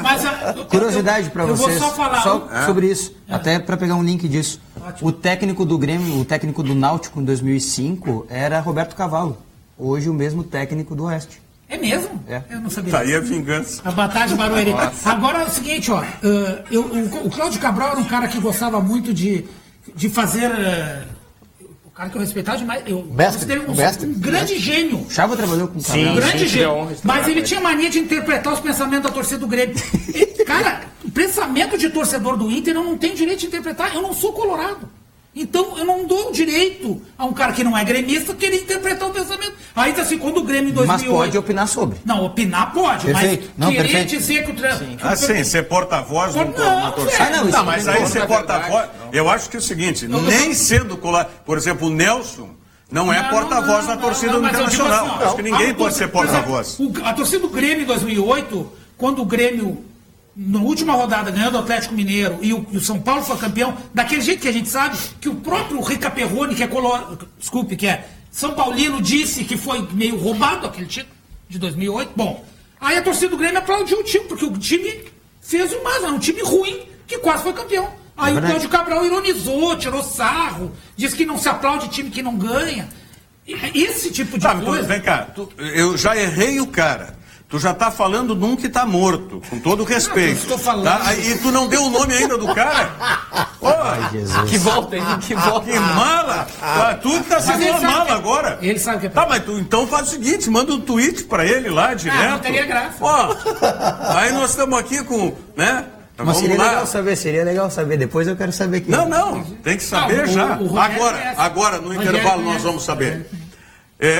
Mas, curiosidade para vocês, eu vou só falar sobre isso, até para pegar um link disso. Ótimo. O técnico do Grêmio, o técnico do Náutico em 2005 era Roberto Cavalo. Hoje o mesmo técnico do Oeste. É mesmo? É. Eu não sabia. Tá aí a vingança. A batalha de Barueri. Agora é o seguinte, ó. O Cláudio Cabral era um cara que gostava muito de fazer... o cara que eu respeitava demais. Um grande gênio. Chava trabalhou com o Cabral. Um grande gênio. Mas ele tinha mania de interpretar os pensamentos da torcida do Grêmio. Cara, o pensamento de torcedor do Inter eu não tenho direito de interpretar. Eu não sou colorado. Então, eu não dou o direito a um cara que não é gremista querer interpretar o pensamento. Aí, assim, quando o Grêmio em 2008... Mas pode opinar sobre. Não, opinar pode, Perfeito. mas Não, querer perfeito. dizer que o treinador... Sim, ser porta-voz na torcida. Não, Mas aí ser porta-voz... Eu acho que é o seguinte, nem sendo colar... Por exemplo, o Nelson não é porta-voz da torcida do Internacional. Assim, acho que ninguém pode ser porta-voz. A torcida do Grêmio em 2008, quando o Grêmio... Na última rodada, ganhou do Atlético Mineiro e o São Paulo foi campeão, daquele jeito que a gente sabe, que o próprio Rica Perrone, que é São Paulino, disse que foi meio roubado aquele título de 2008. Bom, aí a torcida do Grêmio aplaudiu o time, porque o time fez um time ruim, que quase foi campeão. Aí o Cláudio Cabral ironizou, tirou sarro, disse que não se aplaude time que não ganha. Esse tipo de coisa... Vem cá, eu já errei o cara. Tu já tá falando num que tá morto, com todo respeito. Estou falando. Tá? E tu não deu o nome ainda do cara? Ai, Jesus. Que volta, hein? Que volta. Que mala! Tu que tá sendo uma mala agora. Ele sabe que é... Tá, mas tu então faz o seguinte, manda um tweet pra ele lá, direto. não teria graça. Aí nós estamos aqui com, né? Mas seria legal saber, depois eu quero saber quem. Não, tem que saber já. Agora, no intervalo, nós vamos saber.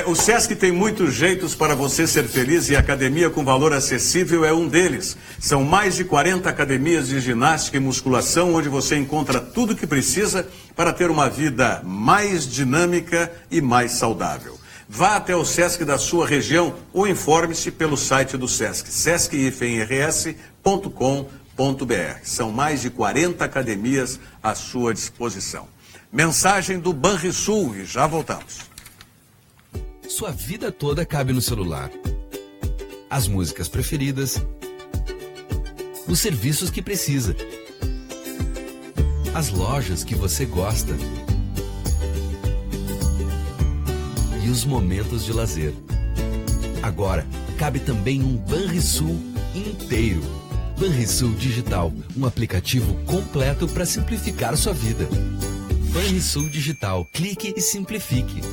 O Sesc tem muitos jeitos para você ser feliz e a academia com valor acessível é um deles. São mais de 40 academias de ginástica e musculação onde você encontra tudo o que precisa para ter uma vida mais dinâmica e mais saudável. Vá até o Sesc da sua região ou informe-se pelo site do Sesc, sesc-rs.com.br. São mais de 40 academias à sua disposição. Mensagem do Banrisul e já voltamos. Sua vida toda cabe no celular. As músicas preferidas, os serviços que precisa, as lojas que você gosta e os momentos de lazer. Agora, cabe também um Banrisul inteiro. Banrisul Digital, um aplicativo completo para simplificar sua vida. Banrisul Digital, clique e simplifique.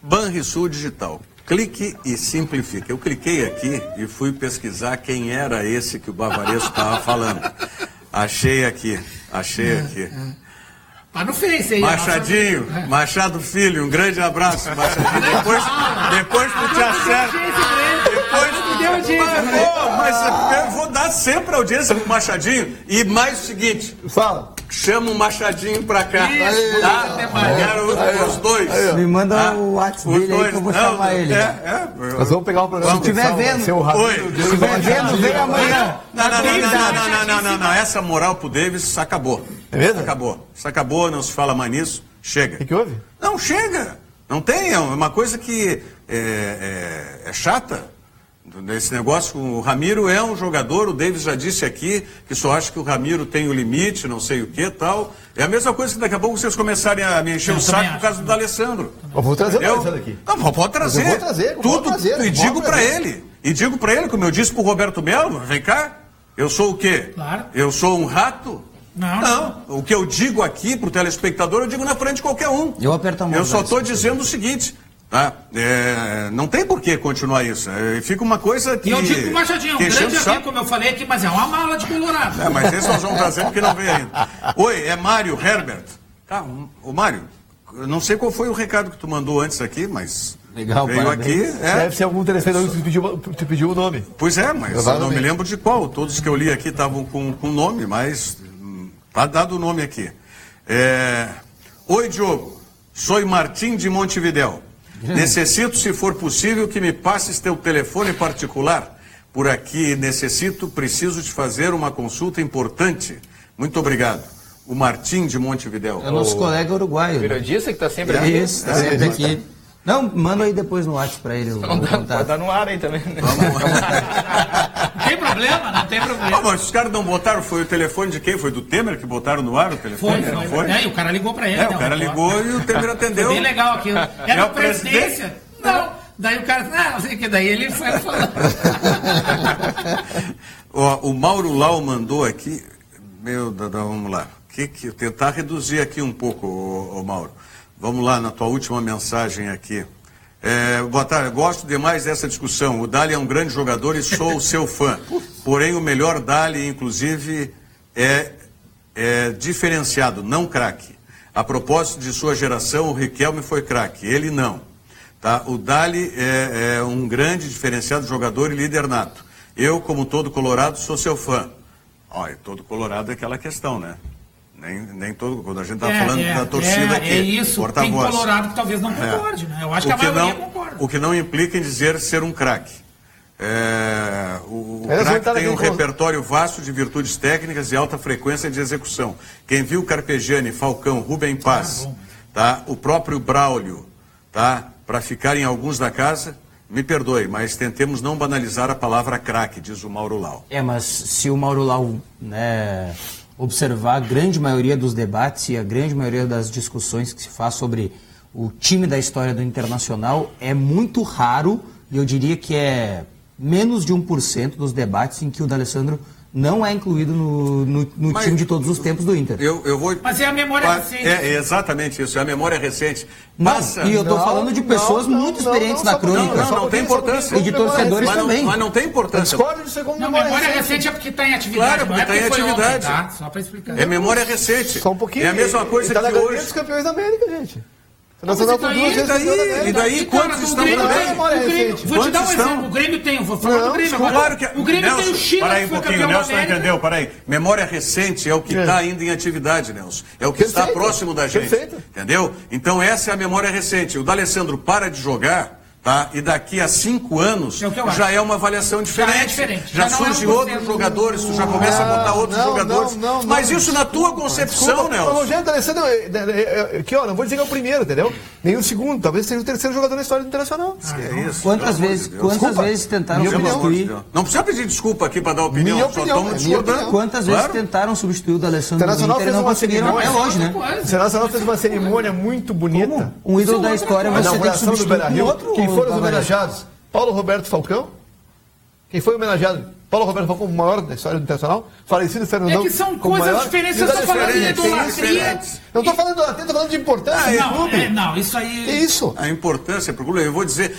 Banrisul Digital. Clique e simplifique. Eu cliquei aqui e fui pesquisar quem era esse que o Bavaresco estava falando. Achei aqui. Tá no Face aí. Machadinho, Machado Filho, um grande abraço, Machadinho. Depois tu te acerta. Mas eu vou dar sempre audiência pro Machadinho. E mais o seguinte. Fala. Chama o Machadinho pra cá. Quero os dois. Me manda o WhatsApp dele aí que eu vou chamar ele. Nós vamos pegar o programa. Se tiver vendo, vem amanhã. Não. Essa moral pro Davis acabou. É mesmo? Acabou, não se fala mais nisso. Chega. O que houve? Não, chega. Não tem, é uma coisa que é chata. Esse negócio, o Ramiro é um jogador, o Davis já disse aqui que só acha que o Ramiro tem o limite, não sei o que tal. É a mesma coisa que daqui a pouco vocês começarem a me encher o saco por causa do D'Alessandro. Eu vou trazer o D'Alessandro aqui. Não, pode trazer. Eu vou trazer. Tudo. E digo pra ele. E digo pra ele, como eu disse pro Roberto Melo, vem cá, eu sou o quê? Claro. Eu sou um rato? Não. O que eu digo aqui pro telespectador, eu digo na frente de qualquer um. Eu aperto a mão. Eu só estou dizendo o seguinte. Tá? Não tem por que continuar isso. Fica uma coisa que... E eu digo pro Machadinho, um grande amigo, como eu falei aqui, mas é uma mala de Colorado. Mas esse nós vamos trazer porque não veio ainda. Oi, é Mário Herbert. Ô Mário, eu não sei qual foi o recado que tu mandou antes aqui, mas... Legal, veio parabéns. aqui. Deve ser algum telespectador que te pediu o nome. Pois é, mas eu não me lembro de qual. Todos que eu li aqui estavam com nome, mas tá dado o nome aqui. Oi, Diogo. Sou Martim de Montevidéu. Necessito, se for possível, que me passes teu telefone particular. Por aqui preciso de fazer uma consulta importante. Muito obrigado. O Martim de Montevidéu. É o nosso colega uruguaio. Periodista que está sempre aqui. Isso, está sempre aqui. Não, manda aí depois no WhatsApp para ele. Pode dar no ar aí também. Não tem problema. Mas os caras não botaram, foi o telefone de quem? Foi do Temer que botaram no ar o telefone? Foi. E o cara ligou para ele. O cara ligou e o Temer atendeu. Foi bem legal aquilo. Era a presidência? Não. Daí o cara, não sei o que, daí ele foi falando. O Mauro Lau mandou aqui, vamos lá, tentar reduzir aqui um pouco, o Mauro. Vamos lá, na tua última mensagem aqui. Boa tarde, gosto demais dessa discussão. O Dali é um grande jogador e sou o seu fã. Porém, o melhor Dali, inclusive, é diferenciado, não craque. A propósito de sua geração, o Riquelme foi craque, ele não. Tá? O Dali é um grande diferenciado jogador e líder nato. Eu, como todo colorado, sou seu fã. Olha, todo colorado é aquela questão, né? Nem todo, quando a gente está falando da torcida aqui. É isso, tem colorado que talvez não concorde, né? Eu acho que a maioria concorda. O que não implica em dizer ser um craque. O craque tem um repertório vasto de virtudes técnicas e alta frequência de execução. Quem viu Carpegiani, Falcão, Rubem Paz, tá? O próprio Braulio, tá? Para ficar em alguns da casa, me perdoe, mas tentemos não banalizar a palavra craque, diz o Mauro Lau. Mas se o Mauro Lau, né, observar a grande maioria dos debates e a grande maioria das discussões que se faz sobre o time da história do Internacional, é muito raro, e eu diria que é menos de 1% dos debates em que o D'Alessandro não é incluído no time de todos os tempos do Inter. Mas é a memória recente. É exatamente isso, é a memória recente. E eu estou falando de pessoas muito experientes na crônica. Não tem importância. E de torcedores também. Mas não tem importância. Discordo de segundo memória recente é porque está em atividade. Claro, porque está em atividade. Ontem, tá? Só para explicar. É memória recente. Só um pouquinho. É a mesma coisa que hoje. Os campeões da América, gente. E daí quantos estão no Grêmio? Vou te dar um exemplo. O Grêmio tem. Vou falar do Grêmio agora. Claro que o Grêmio tem o Chile. Peraí um pouquinho, Nelson não entendeu. Peraí. Memória recente é o que está ainda em atividade, Nelson. É o que está próximo da gente. Entendeu? Então essa é a memória recente. O D'Alessandro para de jogar. Tá? E daqui a 5 anos já é uma avaliação diferente. Já surgem outros jogadores, tu já começa a botar outros jogadores. Mas isso na tua concepção, Nelson. O Rogério D'Alessandro, que não vou dizer que é o primeiro, entendeu? Nem o segundo, talvez seja o terceiro jogador na história do Internacional. É isso. Quantas vezes tentaram substituir? Não precisa pedir desculpa aqui para dar opinião, só estamos discordando. Quantas vezes tentaram substituir o D'Alessandro no Inter e não conseguiram? É hoje, né? O Internacional fez uma cerimônia muito bonita. Um ídolo da história, você tem que substituir com outro. Foram os homenageados? Paulo Roberto Falcão? Quem foi homenageado? Paulo Roberto Falcão, o maior da história do Internacional? Falecido Fernandão. É que são coisas diferentes. Eu estou falando de idolatria. Não estou falando de idolatria, estou falando de importância. Não, isso aí. É isso. A importância para o clube, eu vou dizer.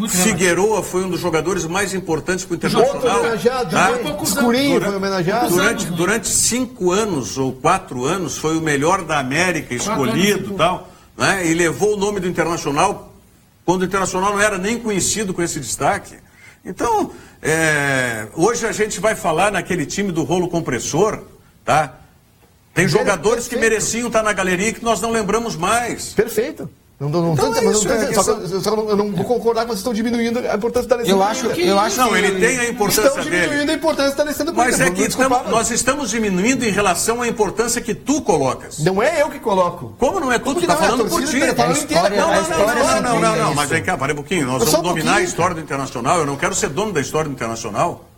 Figueroa foi um dos jogadores mais importantes para o Internacional. Outro homenageado, Escurinho foi homenageado. Durante 5 anos ou 4 anos foi o melhor da América escolhido e tal. Né? E levou o nome do Internacional quando o Internacional não era nem conhecido com esse destaque. Então, hoje a gente vai falar naquele time do rolo compressor, tá? Tem jogadores que mereciam estar na galeria e que nós não lembramos mais. Perfeito. Eu não vou concordar que vocês estão diminuindo a importância da D'Alessandro. Eu acho não, ele tem a importância dele. Estão diminuindo a importância da D'Alessandro. Mas é que nós estamos diminuindo em relação à importância que tu colocas. Não é eu que coloco. Como não é tu? Tu está falando por ti. Não, mas vem cá, para um pouquinho. Nós vamos dominar a história do Internacional. Eu não quero ser dono da história do Internacional.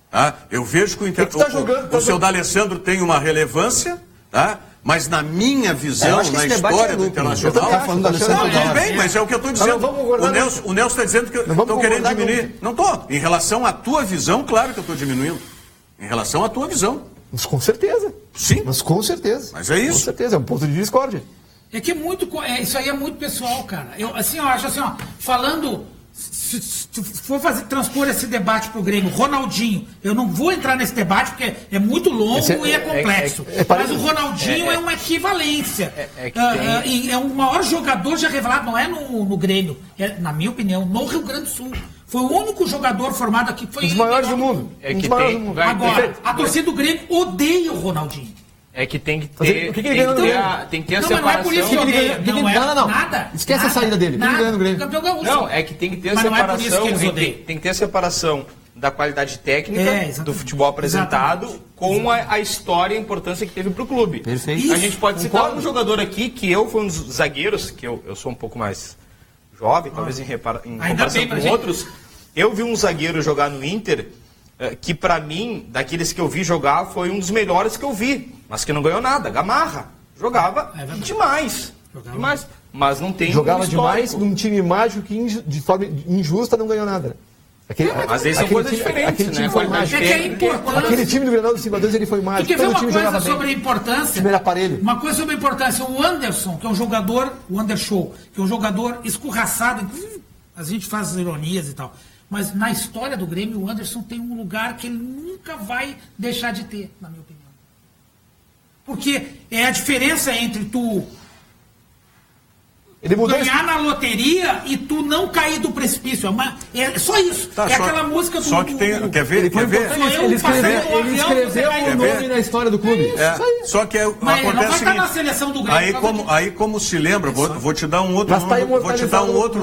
Tá? Eu vejo que o seu D'Alessandro tem uma relevância, tá? Mas na minha visão, na história do Internacional... Tudo bem, mas é o que eu estou dizendo. O Nelson está dizendo que eu estou querendo diminuir. Não estou. Em relação à tua visão, claro que eu estou diminuindo. Em relação à tua visão. Mas com certeza. Sim. Mas com certeza. Mas é isso. Com certeza, é um ponto de discórdia. É que isso aí é muito pessoal, cara. Eu acho assim, falando... Se for transpor esse debate pro Grêmio, Ronaldinho, eu não vou entrar nesse debate porque é muito longo e é complexo. Mas o Ronaldinho é uma equivalência. É o maior jogador já revelado, não é no Grêmio, na minha opinião, no Rio Grande do Sul. Foi o único jogador formado aqui que foi... Um dos maiores do mundo. Agora, a torcida do Grêmio odeia o Ronaldinho. É que tem que ter, tem que ter a separação. Não é por isso que eu odeio. Não. Nada. Esquece a saída dele. Não, é que tem que ter a separação. Tem que ter a separação da qualidade técnica do futebol apresentado com a história e a importância que teve para o clube. Perfeito. A gente pode citar um jogador aqui que fui um dos zagueiros, que eu sou um pouco mais jovem, talvez em comparação com outros. Eu vi um zagueiro jogar no Inter que para mim, daqueles que eu vi jogar, foi um dos melhores que eu vi, mas que não ganhou nada. Gamarra. Jogava demais. Mas não tem jogava demais num time mágico que de forma injusta não ganhou nada. Mas eles são coisas diferentes, né? Aquele time do Grenal do 5-2, ele foi mágico. Tu quer ver uma coisa sobre a importância? Uma coisa sobre a importância. O Anderson, que é um jogador, o Andershow, que é um jogador escorraçado, a gente faz ironias e tal. Mas na história do Grêmio, o Anderson tem um lugar que ele nunca vai deixar de ter, na minha opinião. Porque é a diferença entre tu Ele mudou ganhar na loteria e tu não cair do precipício. É só isso. Tá, é aquela música do... Só que tem... Quer ver? Ele escreveu o nome na história do clube. Só que Mas não vai acontece estar na seleção do Grêmio. aí como se lembra, vou te dar um outro nome,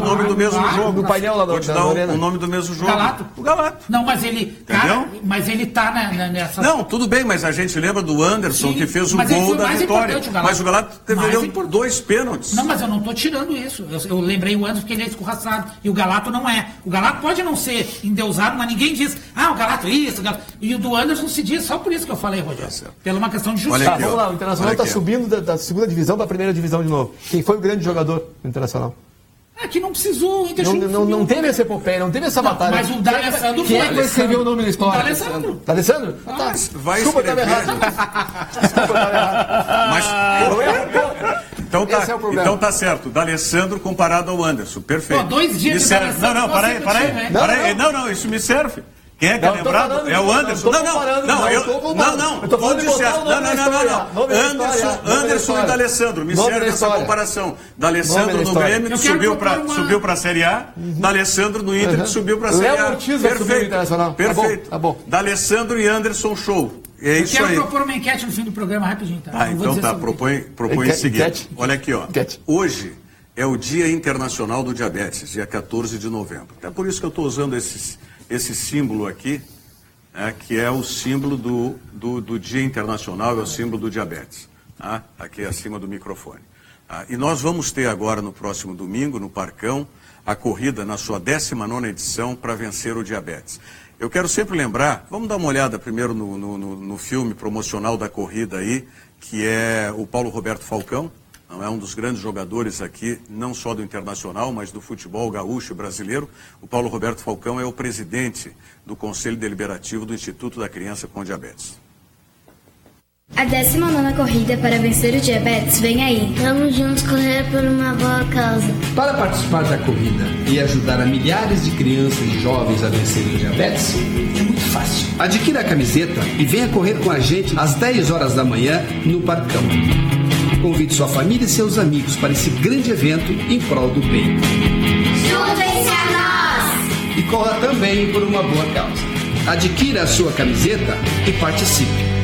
nome do mesmo jogo. No painel lá Vou te dar o nome do mesmo jogo. O Galato. Não, mas ele... Cara, mas ele tá nessa... Não, tudo bem, mas a gente lembra do Anderson, que fez o gol da vitória. Mas o Galato teve 2 pênaltis. Não, mas eu não tô tirando isso. Eu lembrei o Anderson porque ele é escorraçado. E o Galato não é. O Galato pode não ser endeusado, mas ninguém diz, o Galato isso, o Galato... E o do Anderson se diz, só por isso que eu falei, Rogério. Pela uma questão de justiça. Vamos lá, o Internacional está subindo da segunda divisão para a primeira divisão de novo. Quem foi o grande jogador do Internacional? É que não precisou, o Inter não teve essa epopeia, não teve essa batalha. Mas o D'Alessandro foi. Quem é que vai escrever o nome na história? D'Alessandro. Vai Desculpa, escrever. Desculpa, Mas... Então tá certo. D'Alessandro comparado ao Anderson. Perfeito. 2 dias de D'Alessandro. Não, para aí. Não, isso me serve. Quem é que é lembrado? É o Anderson. Não. Anderson e D'Alessandro. Me serve essa comparação. D'Alessandro no Grêmio, que subiu para a Série A. D'Alessandro no Inter, que subiu para a Série A. Perfeito. Tá bom. D'Alessandro e Anderson, show. É isso aí. Eu quero propor uma enquete no fim do programa rapidinho, tá? Então tá, propõe o seguinte. Olha aqui, ó. Hoje é o Dia Internacional do Diabetes, dia 14 de novembro. É por isso que eu estou usando esse símbolo aqui, que é o símbolo do Dia Internacional, é o símbolo do diabetes. Tá? Aqui acima do microfone. E nós vamos ter agora, no próximo domingo, no Parcão, a corrida na sua 19ª edição para vencer o diabetes. Eu quero sempre lembrar, vamos dar uma olhada primeiro no filme promocional da corrida aí, que é o Paulo Roberto Falcão, não é um dos grandes jogadores aqui, não só do Internacional, mas do futebol gaúcho brasileiro. O Paulo Roberto Falcão é o presidente do Conselho Deliberativo do Instituto da Criança com Diabetes. A 19ª corrida para vencer o diabetes vem aí. Vamos juntos correr por uma boa causa. Para participar da corrida e ajudar a milhares de crianças e jovens a vencerem o diabetes, é muito fácil. Adquira a camiseta e venha correr com a gente às 10 horas da manhã no Parcão. Convide sua família e seus amigos para esse grande evento em prol do bem. Juntem-se a nós! E corra também por uma boa causa. Adquira a sua camiseta e participe.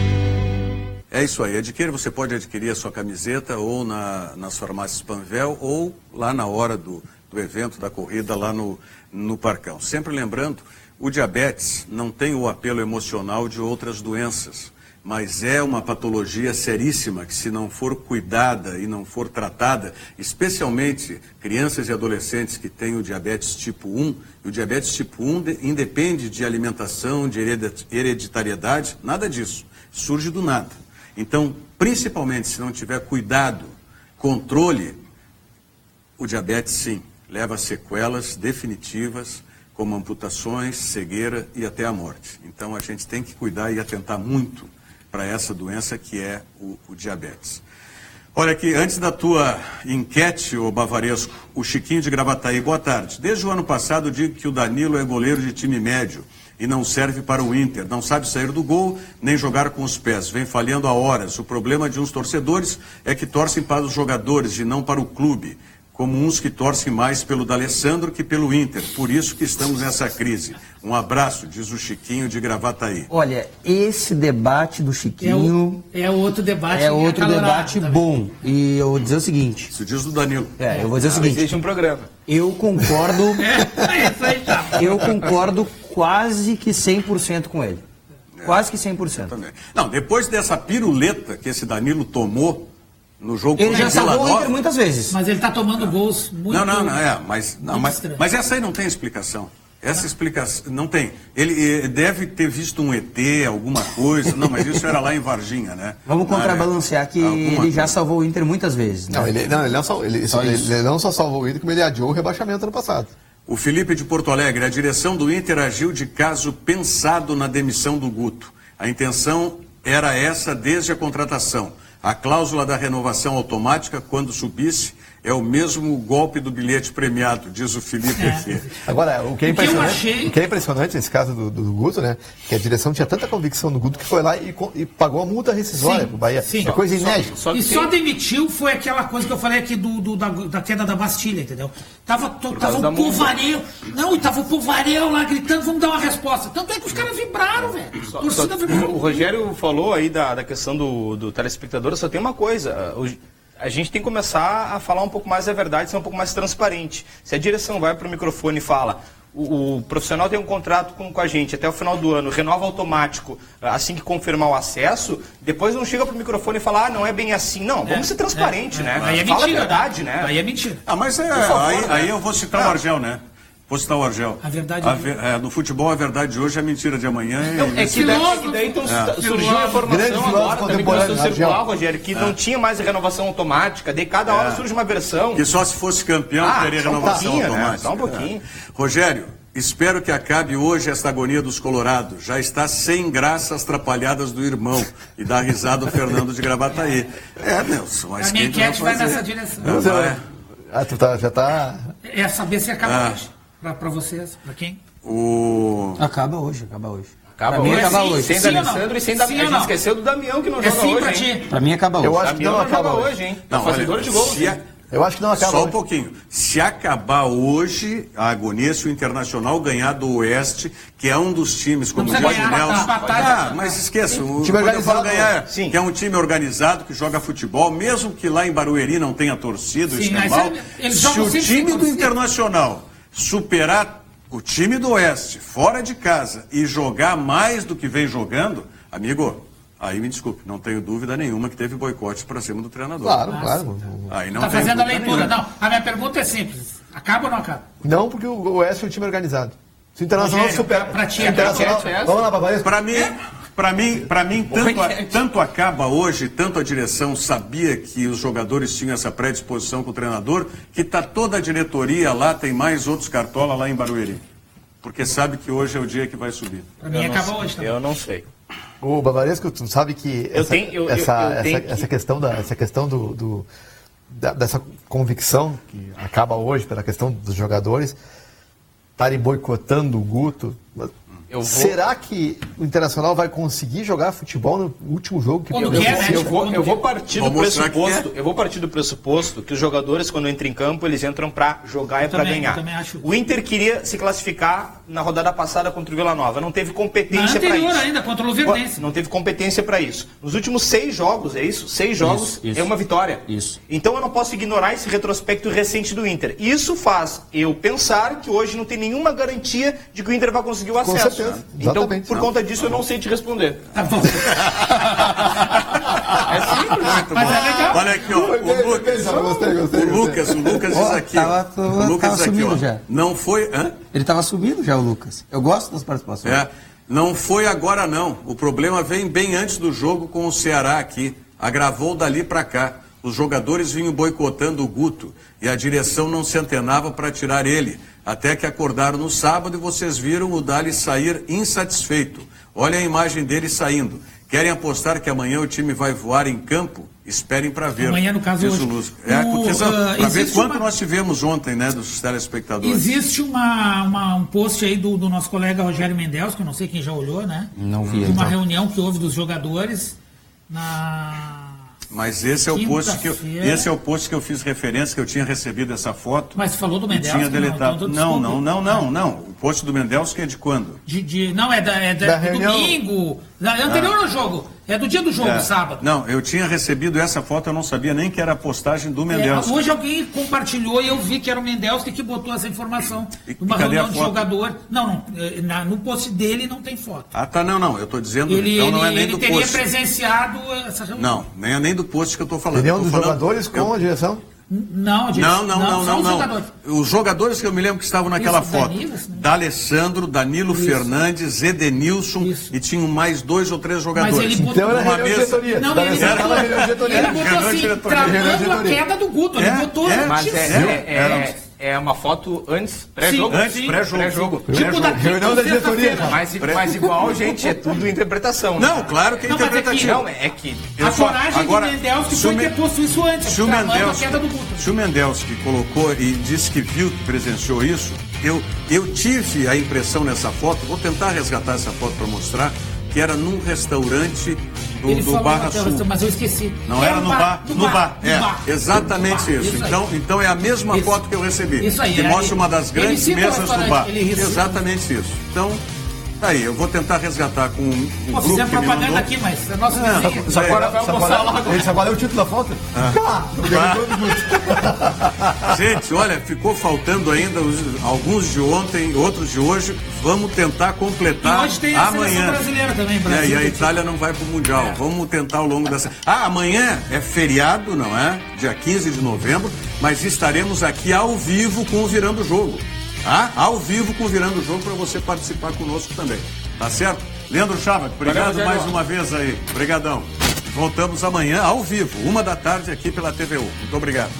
É isso aí, você pode adquirir a sua camiseta ou nas farmácias Panvel ou lá na hora do evento, da corrida lá no Parcão. Sempre lembrando, o diabetes não tem o apelo emocional de outras doenças, mas é uma patologia seríssima que, se não for cuidada e não for tratada, especialmente crianças e adolescentes que têm o diabetes tipo 1, e o diabetes tipo 1 independe de alimentação, de hereditariedade, nada disso, surge do nada. Então, principalmente se não tiver cuidado, controle, o diabetes sim, leva a sequelas definitivas, como amputações, cegueira e até a morte. Então a gente tem que cuidar e atentar muito para essa doença que é o diabetes. Olha aqui, antes da tua enquete, ô Bavaresco, o Chiquinho de Gravataí, boa tarde. Desde o ano passado eu digo que o Danilo é goleiro de time médio e não serve para o Inter. Não sabe sair do gol, nem jogar com os pés. Vem falhando há horas. O problema de uns torcedores é que torcem para os jogadores e não para o clube. Como uns que torcem mais pelo D'Alessandro que pelo Inter. Por isso que estamos nessa crise. Um abraço, diz o Chiquinho de Gravataí. Olha, esse debate do Chiquinho... É outro debate. É outro debate bom. E eu vou dizer o seguinte... Isso diz do Danilo. Eu vou dizer o seguinte... Existe um programa. Eu concordo... Eu concordo quase que 100% com ele. Quase que 100%. Também. Não, depois dessa piruleta que esse Danilo tomou no jogo ele já salvou o Inter muitas vezes. Mas ele está tomando gols muito... Mas essa aí não tem explicação. Essa explicação não tem. Ele deve ter visto um ET, alguma coisa. Não, mas isso era lá em Varginha, né? Vamos contrabalancear que ele já salvou o Inter muitas vezes. Né? Ele não só salvou o Inter, como ele adiou o rebaixamento ano passado. O Felipe de Porto Alegre, a direção do Inter agiu de caso pensado na demissão do Guto. A intenção era essa desde a contratação. A cláusula da renovação automática, quando subisse, É o mesmo golpe do bilhete premiado, diz o Felipe aqui. Agora, o que é impressionante nesse caso do Guto, né? Que a direção tinha tanta convicção no Guto que foi lá e pagou a multa rescisória pro Bahia. Sim. É coisa inédita. Só demitiu foi aquela coisa que eu falei aqui da queda da Bastilha, entendeu? Tava o povaréu. Não, e tava o povaréu lá gritando, vamos dar uma resposta. Tanto é que os caras vibraram, velho. Torcida vibrou. O Rogério falou aí da questão do telespectador, só tem uma coisa. A gente tem que começar a falar um pouco mais a verdade, ser um pouco mais transparente. Se a direção vai para o microfone e fala, o profissional tem um contrato com a gente até o final do ano, renova automático assim que confirmar o acesso, depois não chega para o microfone e fala, não é bem assim. Não, vamos ser transparente, né? Aí é fala mentira, a verdade, né? Aí é mentira. Mas aí eu vou citar o Argel, né? Vou citar o Argel. A verdade no futebol, a verdade de hoje é a mentira de amanhã. É que daí então, surgiu a informação agora, também começou a circular, Rogério, que não tinha mais renovação automática, daí cada hora surge uma versão. Que só se fosse campeão teria renovação automática. Só um pouquinho. Rogério, espero que acabe hoje esta agonia dos colorados. Já está sem graça as trapalhadas do irmão. E dá risada o Fernando de Gravataí. Nelson, mas a minha enquete vai nessa direção. Já tá... É saber se acaba hoje. Para vocês, para quem? Acaba hoje. Acaba hoje. Sem D'Alessandro e sem Damião. A gente esqueceu do Damião que não joga hoje, pra ti. Pra mim acaba hoje. Eu acho que não acaba hoje, hein? Fazedor de gols. Eu acho que não acaba Só hoje. um pouquinho. Se acabar hoje, a agonia, se o Internacional ganhar do Oeste, que é um dos times, como diz o Nelson... mas esqueça, o time organizado ganhar, que é um time organizado, que joga futebol, mesmo que lá em Barueri não tenha torcida, o Escambau, se o time do Internacional superar o time do Oeste, fora de casa, e jogar mais do que vem jogando, amigo... Aí me desculpe, não tenho dúvida nenhuma que teve boicote para cima do treinador. Claro. Aí não tá fazendo a leitura. Não, a minha pergunta é simples. Acaba ou não acaba? Não, porque o Oeste é um time organizado. Se o Internacional supera... Pra ti, vamos lá, Bavarese. Para mim, tanto acaba hoje, tanto a direção sabia que os jogadores tinham essa predisposição com o treinador, que tá toda a diretoria lá, tem mais outros cartola lá em Barueri. Porque sabe que hoje é o dia que vai subir. Para mim acaba hoje também. Eu não sei. Ô, Bavaresco, tu sabe que essa questão dessa convicção que acaba hoje pela questão dos jogadores estarem boicotando o Guto. Será que o Internacional vai conseguir jogar futebol no último jogo? Eu vou partir do pressuposto que os jogadores, quando entram em campo, eles entram para jogar e para ganhar. O Inter queria se classificar na rodada passada contra o Vila Nova. Não teve competência para isso. Ainda contra o Luverdense. Não teve competência para isso. Nos últimos 6 jogos, é isso? 6 jogos é uma vitória. Isso. Então eu não posso ignorar esse retrospecto recente do Inter. Isso faz eu pensar que hoje não tem nenhuma garantia de que o Inter vai conseguir o acesso. Então, por conta disso, eu não sei te responder. Tá bom. É simples. Mas é legal. Olha aqui, ó. O Lucas diz aqui. O Lucas aqui, ó. Já. Não foi... Ele estava subindo já, o Lucas. Eu gosto das participações. Não foi agora, não. O problema vem bem antes do jogo com o Ceará aqui. Agravou dali para cá. Os jogadores vinham boicotando o Guto e a direção não se antenava para tirar ele. Até que acordaram no sábado e vocês viram o Dali sair insatisfeito. Olha a imagem dele saindo. Querem apostar que amanhã o time vai voar em campo? Esperem para ver. Amanhã, no caso, hoje. Para ver quanto nós tivemos ontem, né, dos telespectadores. Existe um post aí do nosso colega Rogério Mendes, que eu não sei quem já olhou, né? Não vi. Uma reunião que houve dos jogadores Mas esse é o post que eu fiz referência, que eu tinha recebido essa foto. Mas falou do Mendes? Tinha deletado. Não. O post do Mendes que é de quando? Não, é do domingo. É anterior ao jogo. É do dia do jogo, sábado. Não, eu tinha recebido essa foto, eu não sabia nem que era a postagem do Mendes. Hoje alguém compartilhou e eu vi que era o Mendes que botou essa informação. Uma reunião de jogador. Não, no post dele não tem foto. Não, eu estou dizendo, então não é nem do post. Ele teria presenciado essa reunião. Não, nem é nem do post que eu estou falando. Reunião dos jogadores com a direção? Não. Os jogadores que eu me lembro que estavam naquela foto. D'Alessandro, Danilo Fernandes, Edenilson e tinham mais 2 ou 3 jogadores. Mas ele botou uma mesa. Ele botou assim, tramando a queda do Guto. Ele botou É uma foto antes, pré-jogo? Antes, pré-jogo. Tipo da Reunião da diretoria. Mas igual, gente, é tudo interpretação. Né? Não, claro que é interpretativo. Não, é que... A coragem de Mendelski foi ter posto isso antes, se o Mendelski colocou e disse que viu, que presenciou isso, eu tive a impressão nessa foto, vou tentar resgatar essa foto para mostrar, que era num restaurante do Barra Sul. Mas eu esqueci. Não era no bar? No bar. Exatamente isso. Então é a mesma foto que eu recebi. Isso aí. Que mostra uma das grandes mesas do bar. Exatamente isso. Então, tá aí, eu vou tentar resgatar com um grupo fizemos propaganda aqui, mas a nossa vizinha. Sabe é o título da foto? Gente, olha, ficou faltando ainda alguns de ontem, outros de hoje. Vamos tentar completar e hoje tem a amanhã. Seleção brasileira também, Brasil. E a Itália não vai pro Mundial. Vamos tentar ao longo dessa... amanhã é feriado, não é? Dia 15 de novembro, mas estaremos aqui ao vivo com o Virando o Jogo. Ao vivo com o Virando o Jogo para você participar conosco também. Tá certo? Leandro Chava, obrigado mais uma vez aí. Obrigadão. Voltamos amanhã ao vivo, 13h aqui pela TVU. Muito obrigado.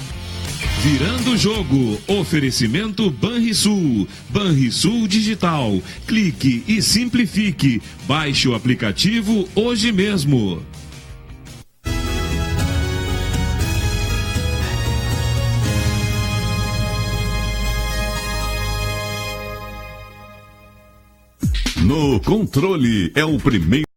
Virando o Jogo, oferecimento Banrisul, Banrisul Digital. Clique e simplifique. Baixe o aplicativo hoje mesmo. No controle é o primeiro.